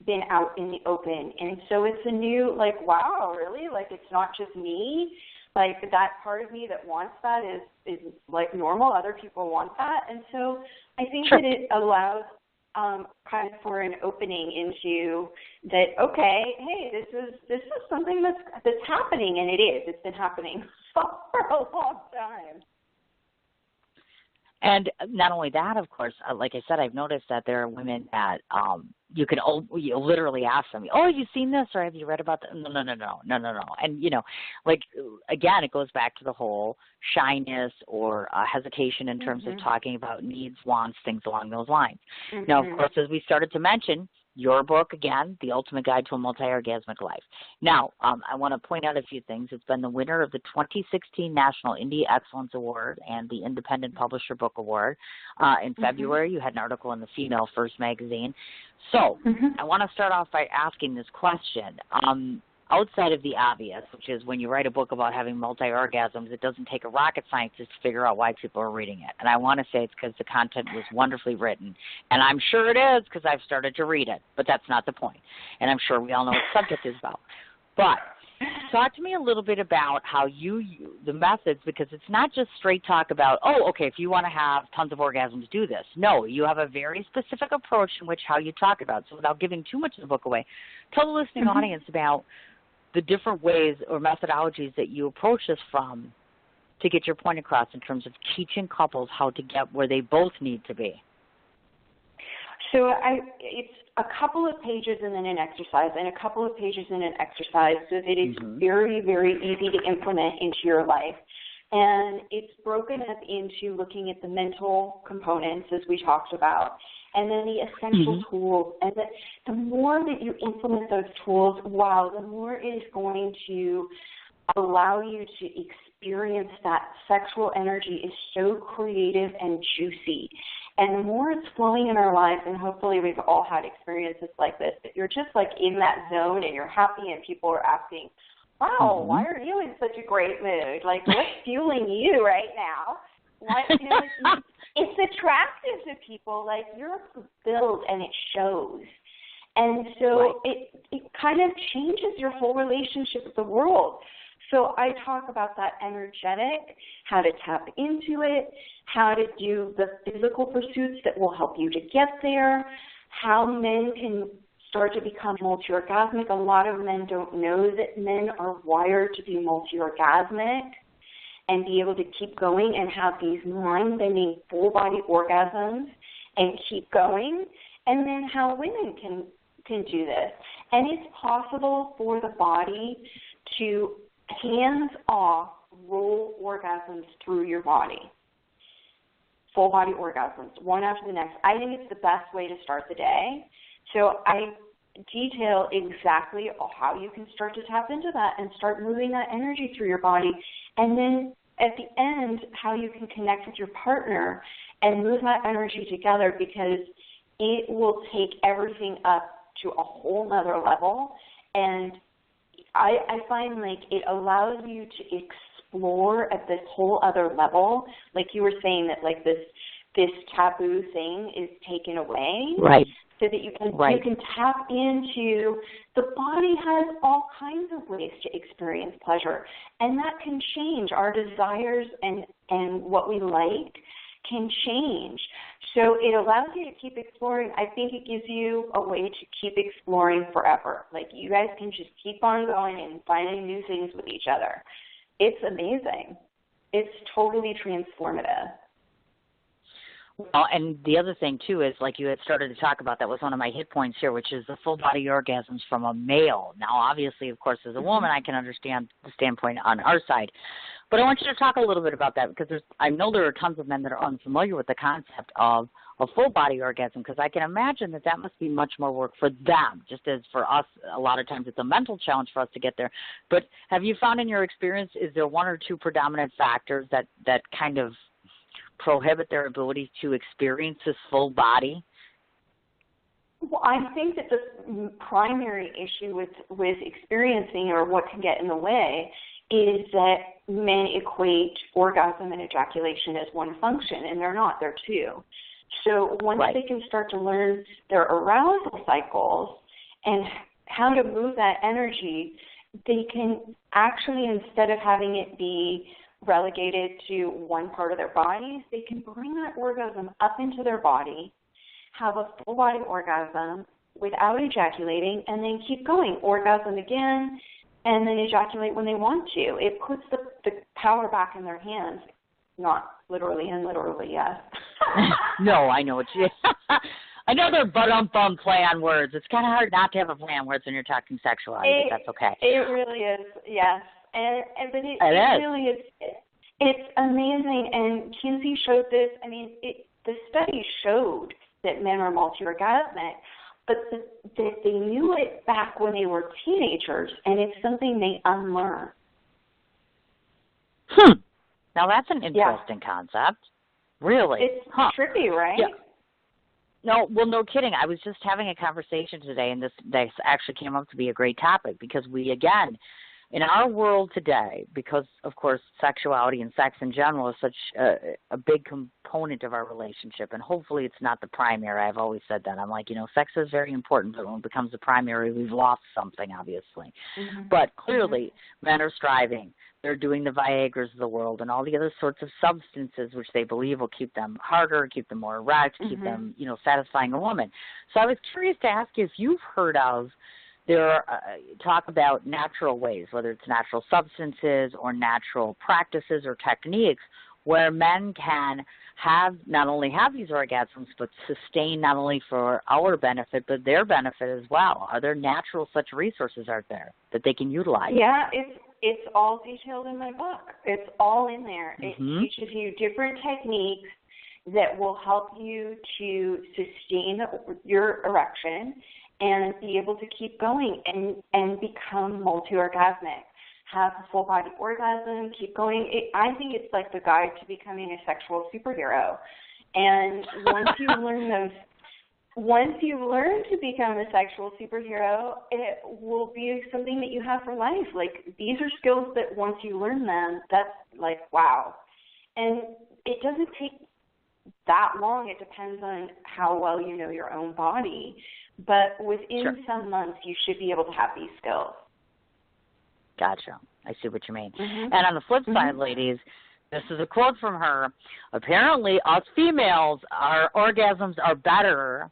been out in the open. And so it's a new, like, wow, really? Like, it's not just me? Like, that part of me that wants that is like normal. Other people want that. And so I think that it allows kind of for an opening into that, okay, hey, this is something that's happening, and it is. It's been happening for a long time. And not only that, of course, like I said, I've noticed that there are women that you literally ask them, oh, have you seen this or have you read about that? No. And, you know, like, again, it goes back to the whole shyness or hesitation in terms of talking about needs, wants, things along those lines. Now, of course, as we started to mention, your book, again, The Ultimate Guide to a Multi-Orgasmic Life. Now, I want to point out a few things. It's been the winner of the 2016 National Indie Excellence Award and the Independent Publisher Book Award. In February, you had an article in the Female First magazine. So I want to start off by asking this question. Outside of the obvious, which is when you write a book about having multi-orgasms, it doesn't take a rocket scientist to figure out why people are reading it. And I want to say it's because the content was wonderfully written. And I'm sure it is because I've started to read it, but that's not the point. And I'm sure we all know what the subject is about. But talk to me a little bit about how you use the methods, because it's not just straight talk about, oh, okay, if you want to have tons of orgasms, do this. No, you have a very specific approach in which how you talk about it. So without giving too much of the book away, tell the listening audience about the different ways or methodologies that you approach this from to get your point across in terms of teaching couples how to get where they both need to be. So it's a couple of pages and then an exercise, and a couple of pages and an exercise, so that it's very, very easy to implement into your life. And it's broken up into looking at the mental components, as we talked about, and then the essential tools. And the more that you implement those tools, wow, the more it is going to allow you to experience that sexual energy is so creative and juicy. And the more it's flowing in our lives, and hopefully we've all had experiences like this, that you're just like in that zone and you're happy and people are asking, wow, why are you in such a great mood? Like, what's fueling you right now? Why, it's attractive to people. Like, you're fulfilled and it shows. And so it kind of changes your whole relationship with the world. So I talk about that energetic, how to tap into it, how to do the physical pursuits that will help you to get there, how men can start to become multi-orgasmic. A lot of men don't know that men are wired to be multi-orgasmic and be able to keep going and have these mind-bending full-body orgasms and keep going, and then how women can do this. And it's possible for the body to hands-off roll orgasms through your body, full-body orgasms, one after the next. I think it's the best way to start the day. So I detail exactly how you can start to tap into that and start moving that energy through your body. And then at the end, how you can connect with your partner and move that energy together, because it will take everything up to a whole nother level. And I find like it allows you to explore at this whole other level. Like you were saying, that like this taboo thing is taken away. Right. So that you can tap into, the body has all kinds of ways to experience pleasure, and that can change. Our desires and what we like can change. So it allows you to keep exploring. I think it gives you a way to keep exploring forever. Like, you guys can just keep on going and finding new things with each other. It's amazing. It's totally transformative. Well, and the other thing, too, is like you had started to talk about, that was one of my hit points here, which is the full-body orgasms from a male. Now, obviously, of course, as a woman, I can understand the standpoint on our side. But I want you to talk a little bit about that, because I know there are tons of men that are unfamiliar with the concept of a full-body orgasm, because I can imagine that must be much more work for them, just as for us, a lot of times it's a mental challenge for us to get there. But have you found in your experience, is there one or two predominant factors that kind of prohibit their ability to experience this full body? Well, I think that the primary issue with experiencing, or what can get in the way, is that men equate orgasm and ejaculation as one function, and they're not. They're two. So once they can start to learn their arousal cycles and how to move that energy, they can actually, instead of having it be relegated to one part of their bodies, they can bring that orgasm up into their body, have a full body orgasm without ejaculating, and then keep going. Orgasm again, and then ejaculate when they want to. It puts the power back in their hands. Not literally and literally, yes. No, I know what you I know they're bum play on words. It's kind of hard not to have a play on words when you're talking sexuality, but that's okay. It really is, yes. But it really is. It's amazing, and Kinsey showed this. I mean, the study showed that men are multi-orgasmic, but that they knew it back when they were teenagers, and it's something they unlearn. Now that's an interesting concept. Really? It's trippy, right? Yeah. No, well, no kidding. I was just having a conversation today, and this actually came up to be a great topic, because we, again, in our world today, because, of course, sexuality and sex in general is such a big component of our relationship, and hopefully it's not the primary. I've always said that. I'm like, sex is very important, but when it becomes the primary, we've lost something, obviously. Mm-hmm. But clearly, men are striving. They're doing the Viagras of the world and all the other sorts of substances which they believe will keep them harder, keep them more erect, keep them, satisfying a woman. So I was curious to ask you if you've heard of talk about natural ways, whether it's natural substances or natural practices or techniques, where men can not only have these orgasms, but sustain not only for our benefit, but their benefit as well. Are there natural such resources out there that they can utilize? Yeah, it's all detailed in my book. It's all in there. It teaches you different techniques that will help you to sustain your erection and be able to keep going and become multi-orgasmic. have a full body orgasm, keep going. I think it's like the guide to becoming a sexual superhero. And once you learn to become a sexual superhero, it will be something that you have for life. Like, these are skills that once you learn them, that's like, wow. And it doesn't take that long. It depends on how well you know your own body. But within some months, you should be able to have these skills. Gotcha. I see what you mean. Mm-hmm. And on the flip side, ladies, this is a quote from her. Apparently, us females, our orgasms are better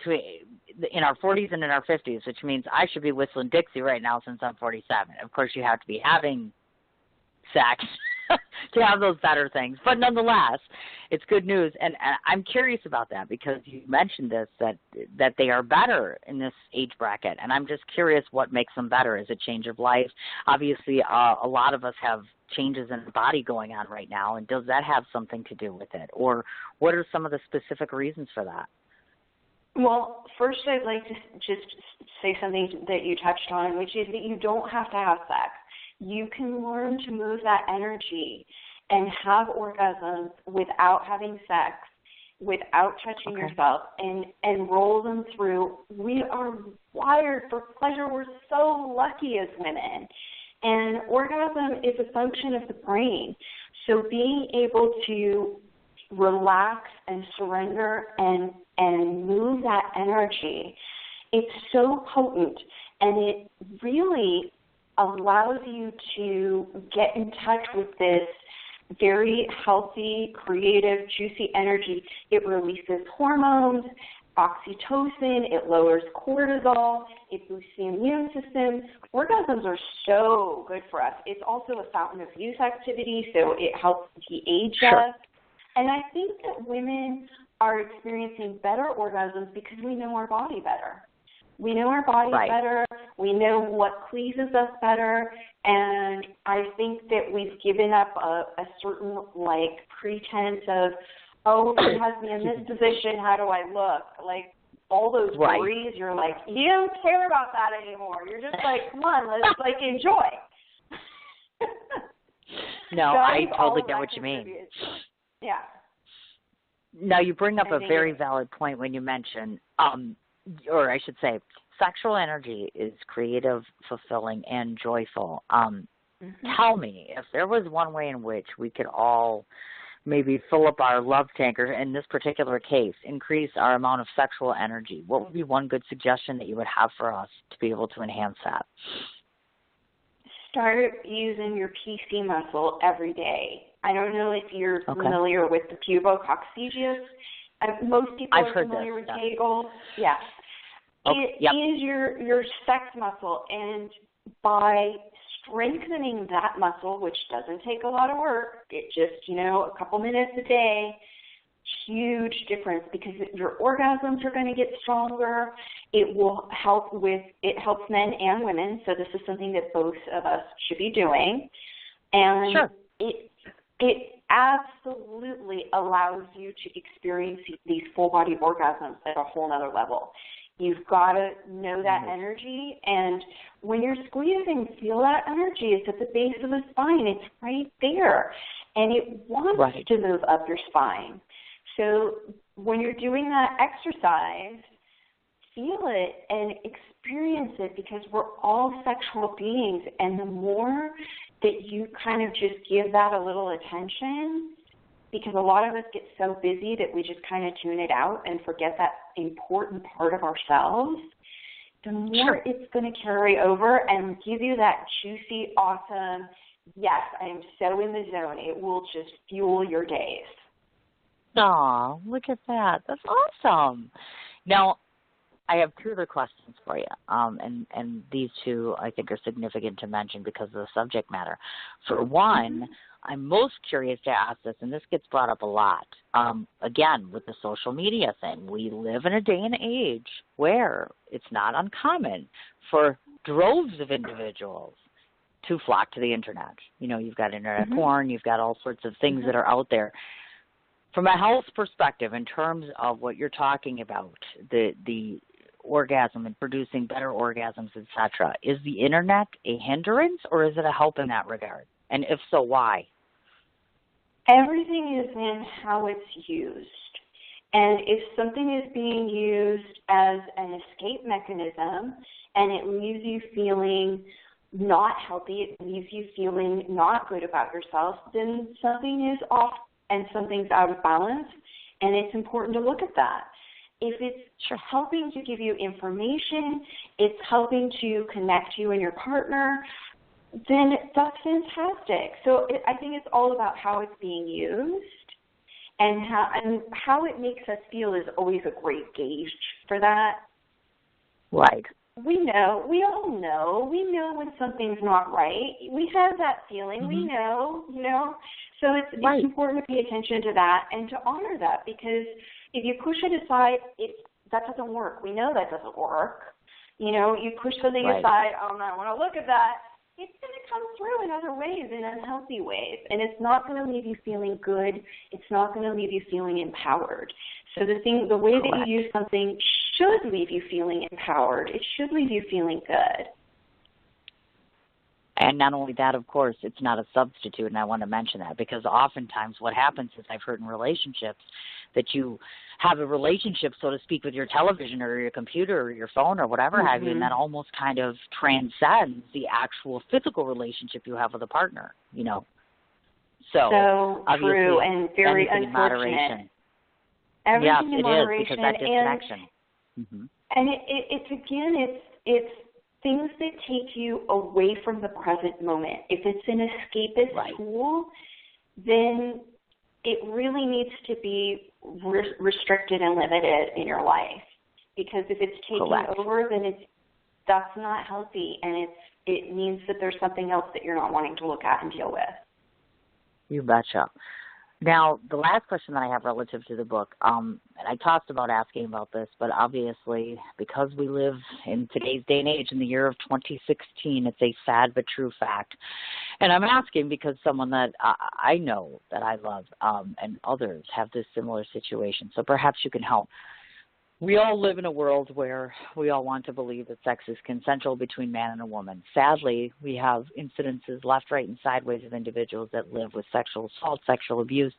in our 40s and in our 50s, which means I should be whistling Dixie right now since I'm 47. Of course, you have to be having sex to have those better things. But nonetheless, it's good news. And I'm curious about that because you mentioned this, that they are better in this age bracket. And I'm just curious what makes them better. Is it change of life? Obviously, a lot of us have changes in the body going on right now. And does that have something to do with it? Or what are some of the specific reasons for that? Well, first I'd like to just say something that you touched on, which is that you don't have to have sex. You can learn to move that energy and have orgasms without having sex, without touching yourself, and roll them through. We are wired for pleasure. We're so lucky as women. And orgasm is a function of the brain. So being able to relax and surrender and move that energy, it's so potent, and it really allows you to get in touch with this very healthy, creative, juicy energy. It releases hormones, oxytocin, it lowers cortisol, it boosts the immune system. Orgasms are so good for us. It's also a fountain of youth activity, so it helps de-age us. And I think that women are experiencing better orgasms because we know our body better. We know our body better. We know what pleases us better. And I think that we've given up a certain, pretense of, oh, he has me in this position, how do I look? Like, all those worries, you're like, you don't care about that anymore. You're just like, come on, let's, enjoy. No, so I totally get what you mean. Yeah. Now, you bring up a very valid point when you mention, or I should say, sexual energy is creative, fulfilling, and joyful. Tell me, if there was one way in which we could all maybe fill up our love tank, or in this particular case, increase our amount of sexual energy, what would be one good suggestion that you would have for us to be able to enhance that? Start using your PC muscle every day. I don't know if you're familiar with the pubococcygeus. Most people are familiar with Kegel. Yeah. It is your sex muscle, and by strengthening that muscle, which doesn't take a lot of work, it just, a couple minutes a day, huge difference, because your orgasms are going to get stronger. It helps men and women, so this is something that both of us should be doing. And it absolutely allows you to experience these full body orgasms at a whole nother level. You've got to know that energy, and when you're squeezing, feel that energy. It's at the base of the spine. It's right there, and it wants to move up your spine. So when you're doing that exercise, feel it and experience it, because we're all sexual beings, and the more that you kind of just give that a little attention, because a lot of us get so busy that we just kind of tune it out and forget that important part of ourselves, the more it's going to carry over and give you that juicy, awesome, yes, I am so in the zone. It will just fuel your days. Aw, look at that. That's awesome. Now, I have two other questions for you, and these two I think are significant to mention because of the subject matter. For one, I'm most curious to ask this, and this gets brought up a lot. Again, with the social media thing, we live in a day and age where it's not uncommon for droves of individuals to flock to the Internet. You've got internet porn, you've got all sorts of things that are out there. From a health perspective, in terms of what you're talking about, the orgasm and producing better orgasms, etc. Is the internet a hindrance or is it a help in that regard? And if so, why? Everything is in how it's used. And if something is being used as an escape mechanism and it leaves you feeling not healthy, it leaves you feeling not good about yourself, then something is off and something's out of balance, and it's important to look at that. If it's helping to give you information, it's helping to connect you and your partner, then that's fantastic. So I think it's all about how it's being used, and how it makes us feel is always a great gauge for that. Right. We all know when something's not right. We have that feeling. Mm-hmm. We know. So it's important to pay attention to that and to honor that, because if you push it aside, that doesn't work. We know that doesn't work. You push something aside, oh, no, I want to look at that. It's going to come through in other ways, in unhealthy ways, and it's not going to leave you feeling good. It's not going to leave you feeling empowered. So the way that you use something should leave you feeling empowered. It should leave you feeling good. And not only that, of course, it's not a substitute, and I want to mention that, because oftentimes what happens is I've heard in relationships that you have a relationship, so to speak, with your television or your computer or your phone or whatever have you, and that almost kind of transcends the actual physical relationship you have with a partner, So true and very unfortunate. In moderation. Everything in moderation. Because that disconnection. And it's things that take you away from the present moment. If it's an escapist tool, then it really needs to be restricted and limited in your life. Because if it's taking over, then that's not healthy, and it means that there's something else that you're not wanting to look at and deal with. You betcha. Now, the last question that I have relative to the book, and I talked about asking about this, but obviously because we live in today's day and age in the year of 2016, it's a sad but true fact. And I'm asking because someone that I know that I love and others have this similar situation, so perhaps you can help. We all live in a world where we all want to believe that sex is consensual between man and a woman. Sadly, we have incidences left, right, and sideways of individuals that live with sexual assault, sexual abuse,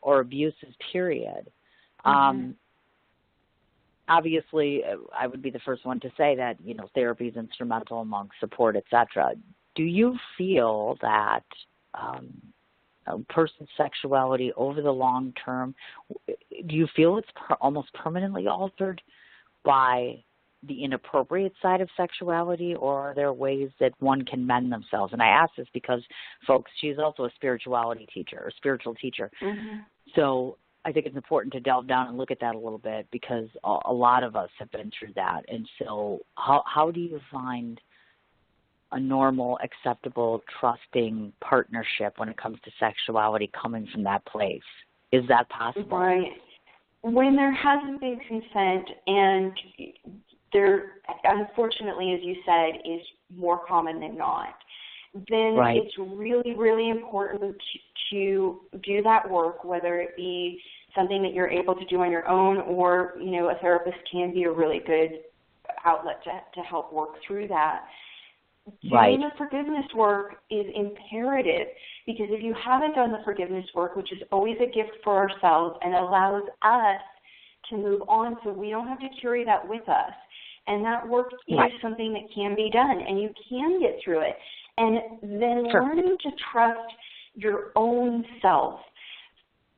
or abuses, period. Obviously, I would be the first one to say that, therapy is instrumental among support, et cetera. Do you feel that a person's sexuality over the long term, do you feel it's almost permanently altered by the inappropriate side of sexuality, or are there ways that one can mend themselves? And I ask this because, folks, she's also a spiritual teacher. So I think it's important to delve down and look at that a little bit, because a lot of us have been through that. And so how do you find a normal, acceptable, trusting partnership when it comes to sexuality coming from that place? Is that possible? Right. When there hasn't been consent, and there, unfortunately, as you said, is more common than not, then it's really, really important to do that work, whether it be something that you're able to do on your own, or, a therapist can be a really good outlet to help work through that. Doing the forgiveness work is imperative, because if you haven't done the forgiveness work, which is always a gift for ourselves and allows us to move on so we don't have to carry that with us, and that work is something that can be done, and you can get through it. And then learning to trust your own self,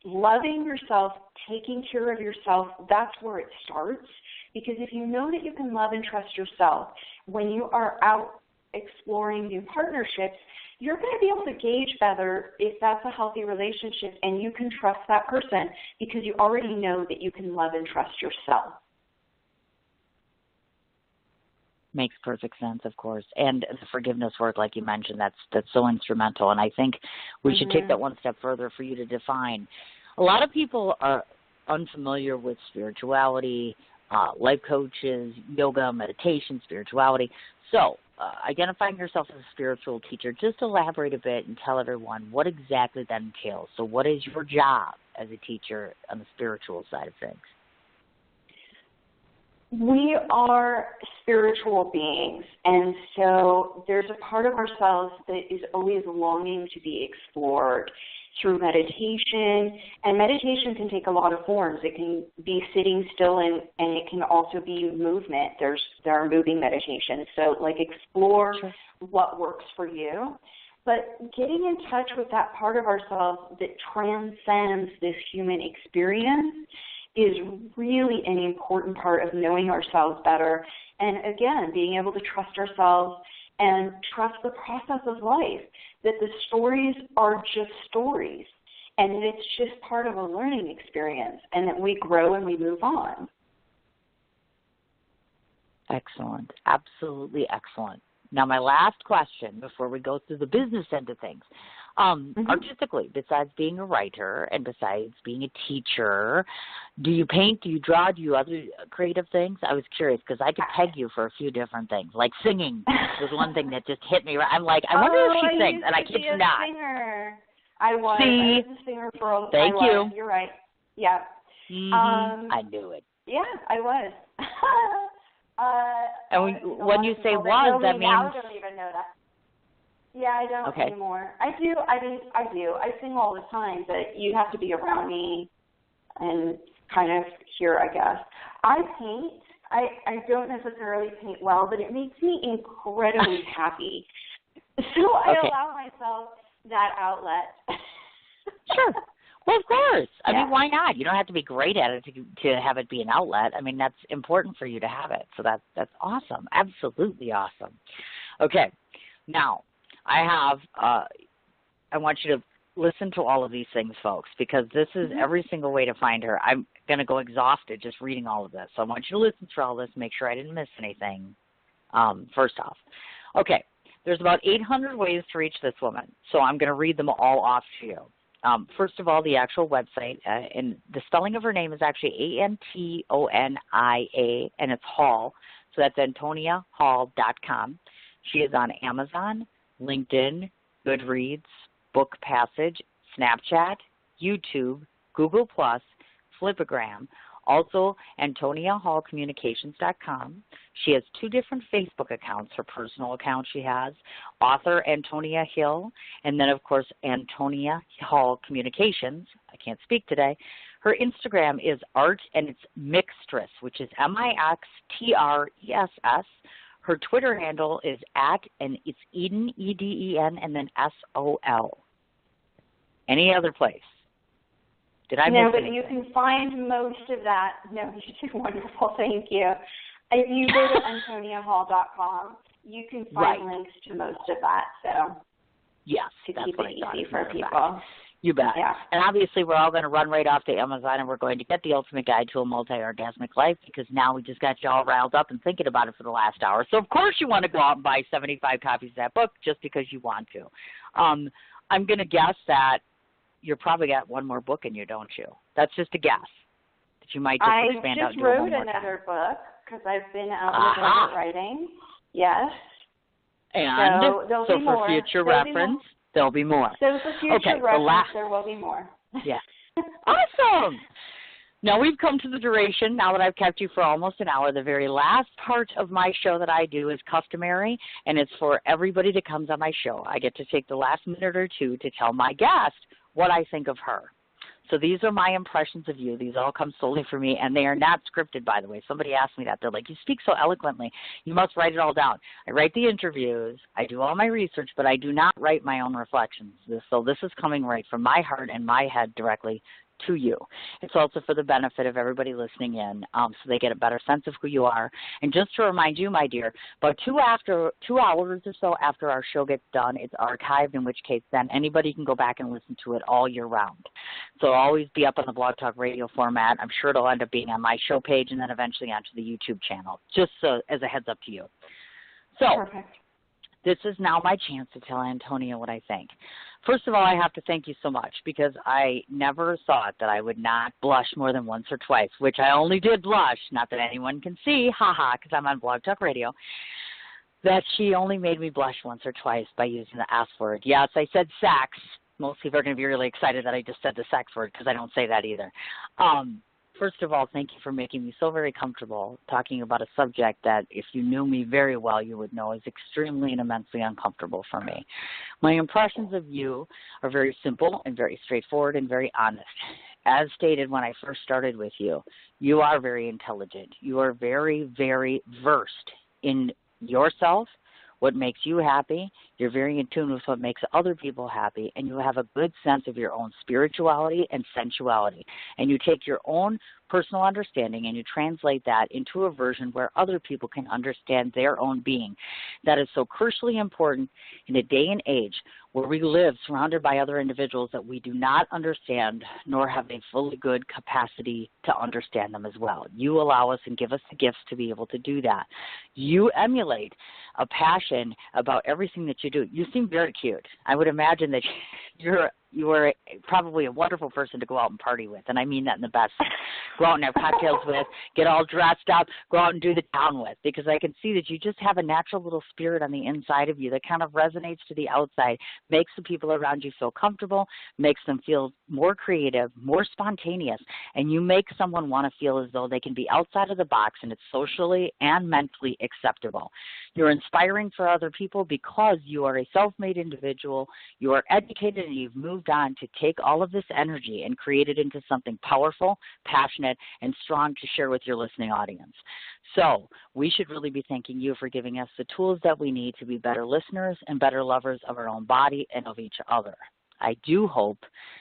loving yourself, taking care of yourself, that's where it starts. Because if you know that you can love and trust yourself when you are out exploring new partnerships, you're going to be able to gauge better if that's a healthy relationship, and you can trust that person because you already know that you can love and trust yourself. Makes perfect sense, of course. And the forgiveness work, like you mentioned, that's so instrumental. And I think we should take that one step further for you to define. A lot of people are unfamiliar with spirituality, life coaches, yoga, meditation, spirituality. So identifying yourself as a spiritual teacher, just elaborate a bit and tell everyone what exactly that entails. So what is your job as a teacher on the spiritual side of things? we are spiritual beings, and so there's a part of ourselves that is always longing to be explored through meditation, and meditation can take a lot of forms. It can be sitting still, and it can also be movement. There are moving meditations, so like explore what works for you. But getting in touch with that part of ourselves that transcends this human experience is really an important part of knowing ourselves better. And again, being able to trust ourselves and trust the process of life, that the stories are just stories and that it's just part of a learning experience and that we grow and we move on. Excellent. Absolutely excellent. Now, my last question before we go through the business end of things. Artistically, besides being a writer and besides being a teacher, do you paint, do you draw, do you other creative things? I was curious because I could peg you for a few different things. Like singing was one thing that just hit me. I'm like, I wonder if she sings, and I kid you not. Singer. I was a singer for a Thank you. You're right. Yeah. I knew it. Yeah, I was. And when you say was, that means... I don't even know that. Yeah, I don't anymore. I do. I sing all the time, but you have to be around me and kind of hear, I guess. I paint. I don't necessarily paint well, but it makes me incredibly happy. So I allow myself that outlet. Sure. Well, of course. I mean, why not? You don't have to be great at it to have it be an outlet. I mean, that's important for you to have it. So that's awesome. Absolutely awesome. Okay. Now, I want you to listen to all of these things, folks, because this is every single way to find her. I'm going to go exhausted just reading all of this. So I want you to listen to all this, make sure I didn't miss anything, first off. Okay. There's about 800 ways to reach this woman. So I'm going to read them all off to you. First of all, the actual website, and the spelling of her name is actually Antonia, and it's Hall. So that's AntoniaHall.com. She is on Amazon, LinkedIn, Goodreads, Book Passage, Snapchat, YouTube, Google+, Flipagram, also AntoniaHallCommunications.com. She has 2 different Facebook accounts. Her personal account she has, author Antonia Hill, and then, of course, Antonia Hall Communications. I can't speak today. Her Instagram is art, and it's Mixtress, which is Mixtress. Her Twitter handle is and it's Eden, Eden, and then SOL. Any other place? Did I miss anything? No, but you can find most of that. No, you did wonderful. Thank you. If you go to AntoniaHall.com, you can find links to most of that. So yes, to that's keep what it I thought. easy for people. You bet. Yeah. And obviously we're all going to run right off to Amazon, and we're going to get the Ultimate Guide to a Multi-Orgasmic Life, because now we just got you all riled up and thinking about it for the last hour. So, of course, you want to go out and buy 75 copies of that book just because you want to. I'm going to guess that you probably got one more book in you, don't you? That's just a guess. That you might just expand out and do it one more time. I just wrote another book because I've been out in the desert writing. Yes. And so for future reference, there'll be more. So for future reference, there will be more. Yeah. Awesome. Now we've come to the duration, now that I've kept you for almost an hour. The very last part of my show that I do is customary, and it's for everybody that comes on my show. I get to take the last minute or two to tell my guest what I think of her. So these are my impressions of you. These all come solely from me, and they are not scripted, by the way. Somebody asked me that. They're like, you speak so eloquently. You must write it all down. I write the interviews. I do all my research, but I do not write my own reflections. So this is coming right from my heart and my head directly to you. It's also for the benefit of everybody listening in, so they get a better sense of who you are. And just to remind you, my dear, about 2 hours or so after our show gets done, it's archived, in which case then anybody can go back and listen to it all year round. So it'll always be up on the Blog Talk Radio format. I'm sure it'll end up being on my show page and then eventually onto the YouTube channel, just so, as a heads up to you. So perfect. This is now my chance to tell Antonia what I think. First of all, I have to thank you so much, because I never thought that I would not blush more than once or twice, which I only did blush, not that anyone can see, haha, because I'm on Blog Talk Radio, that she only made me blush once or twice by using the S word. Yes, I said sex. Most people are going to be really excited that I just said the sex word, because I don't say that either. first of all, thank you for making me so very comfortable talking about a subject that, if you knew me very well, you would know is extremely and immensely uncomfortable for me. My impressions of you are very simple and very straightforward and very honest. As stated when I first started with you, you are very intelligent. You are very, very versed in yourself, what makes you happy. You're very in tune with what makes other people happy, and you have a good sense of your own spirituality and sensuality. And you take your own personal understanding and you translate that into a version where other people can understand their own being. That is so crucially important in a day and age where we live surrounded by other individuals that we do not understand nor have a fully good capacity to understand them as well. You allow us and give us the gifts to be able to do that. You emulate a passion about everything that you do. You seem very cute. I would imagine that you are probably a wonderful person to go out and party with, and I mean that in the best sense. Go out and have cocktails with, get all dressed up, go out and do the town with, because I can see that you just have a natural little spirit on the inside of you that kind of resonates to the outside, makes the people around you feel comfortable, makes them feel more creative, more spontaneous, and you make someone want to feel as though they can be outside of the box and it's socially and mentally acceptable. You're inspiring for other people because you are a self-made individual, you are educated, and you've moved on to take all of this energy and create it into something powerful, passionate, and strong to share with your listening audience. So we should really be thanking you for giving us the tools that we need to be better listeners and better lovers of our own body and of each other. I do hope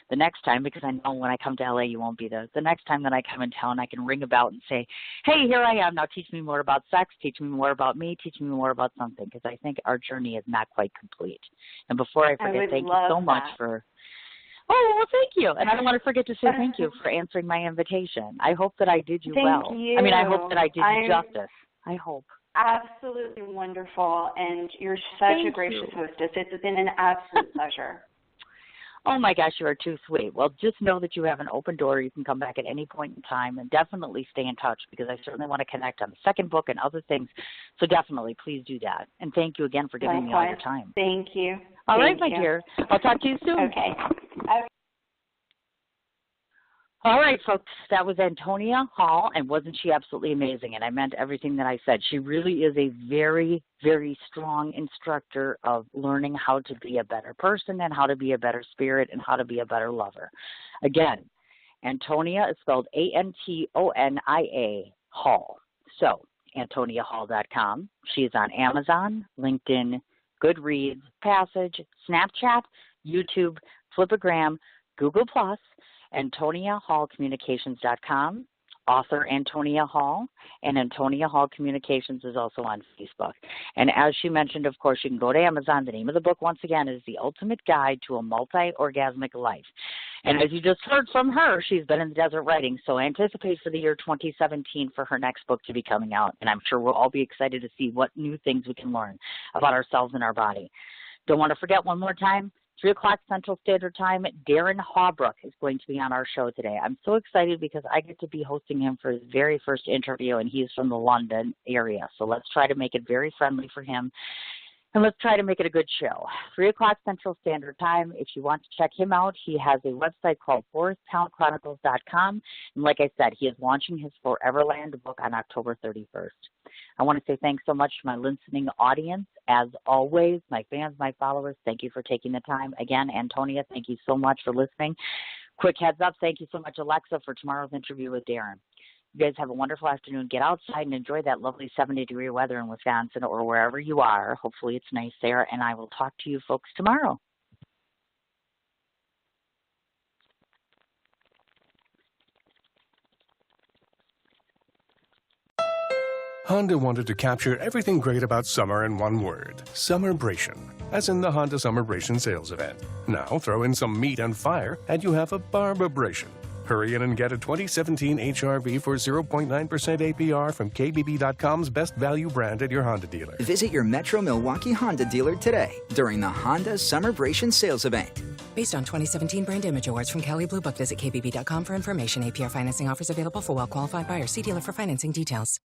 the next time, because I know when I come to LA you won't be there, the next time that I come in town I can ring about and say, hey, here I am, now teach me more about sex, teach me more about me, teach me more about something, because I think our journey is not quite complete. And before I forget, thank you so much for... Oh, well, thank you. And I don't want to forget to say thank you for answering my invitation. I hope that I did you well. Thank you. I mean, I hope that I did you justice. I hope. Absolutely wonderful, and you're such a gracious hostess. It's been an absolute pleasure. Oh, my gosh, you are too sweet. Well, just know that you have an open door. You can come back at any point in time, and definitely stay in touch, because I certainly want to connect on the second book and other things. So definitely, please do that. And thank you again for giving me all your time. Thank you. All right, my dear. I'll talk to you soon. Okay. All right, folks, that was Antonia Hall, and wasn't she absolutely amazing? And I meant everything that I said. She really is a very, very strong instructor of learning how to be a better person and how to be a better spirit and how to be a better lover. Again, Antonia is spelled Antonia Hall. So, AntoniaHall.com. She is on Amazon, LinkedIn, Goodreads, Passage, Snapchat, YouTube, Flipagram, Google+, AntoniaHallCommunications.com, author Antonia Hall, and Antonia Hall Communications is also on Facebook. And as she mentioned, of course, you can go to Amazon. The name of the book, once again, is The Ultimate Guide to a Multi-Orgasmic Life. And as you just heard from her, she's been in the desert writing, so anticipate for the year 2017 for her next book to be coming out. And I'm sure we'll all be excited to see what new things we can learn about ourselves and our body. Don't want to forget one more time, 3 o'clock Central Standard Time, Darren Hawbrook is going to be on our show today. I'm so excited because I get to be hosting him for his very first interview, and he's from the London area. So let's try to make it very friendly for him, and let's try to make it a good show. 3 o'clock Central Standard Time. If you want to check him out, he has a website called ForestTownChronicles.com. And like I said, he is launching his Foreverland book on October 31st. I want to say thanks so much to my listening audience. As always, my fans, my followers, thank you for taking the time. Again, Antonia, thank you so much for listening. Quick heads up, thank you so much, Alexa, for tomorrow's interview with Darren. You guys have a wonderful afternoon. Get outside and enjoy that lovely 70-degree weather in Wisconsin or wherever you are. Hopefully it's nice there, and I will talk to you folks tomorrow. Honda wanted to capture everything great about summer in one word: Summerbration, as in the Honda Summerbration sales event. Now throw in some meat and fire and you have a Barbabration. Hurry in and get a 2017 HR-V for 0.9% APR from KBB.com's best value brand at your Honda dealer. Visit your Metro Milwaukee Honda dealer today during the Honda Summerbration sales event. Based on 2017 brand image awards from Kelley Blue Book, visit KBB.com for information. APR financing offers available for well-qualified buyers. See dealer for financing details.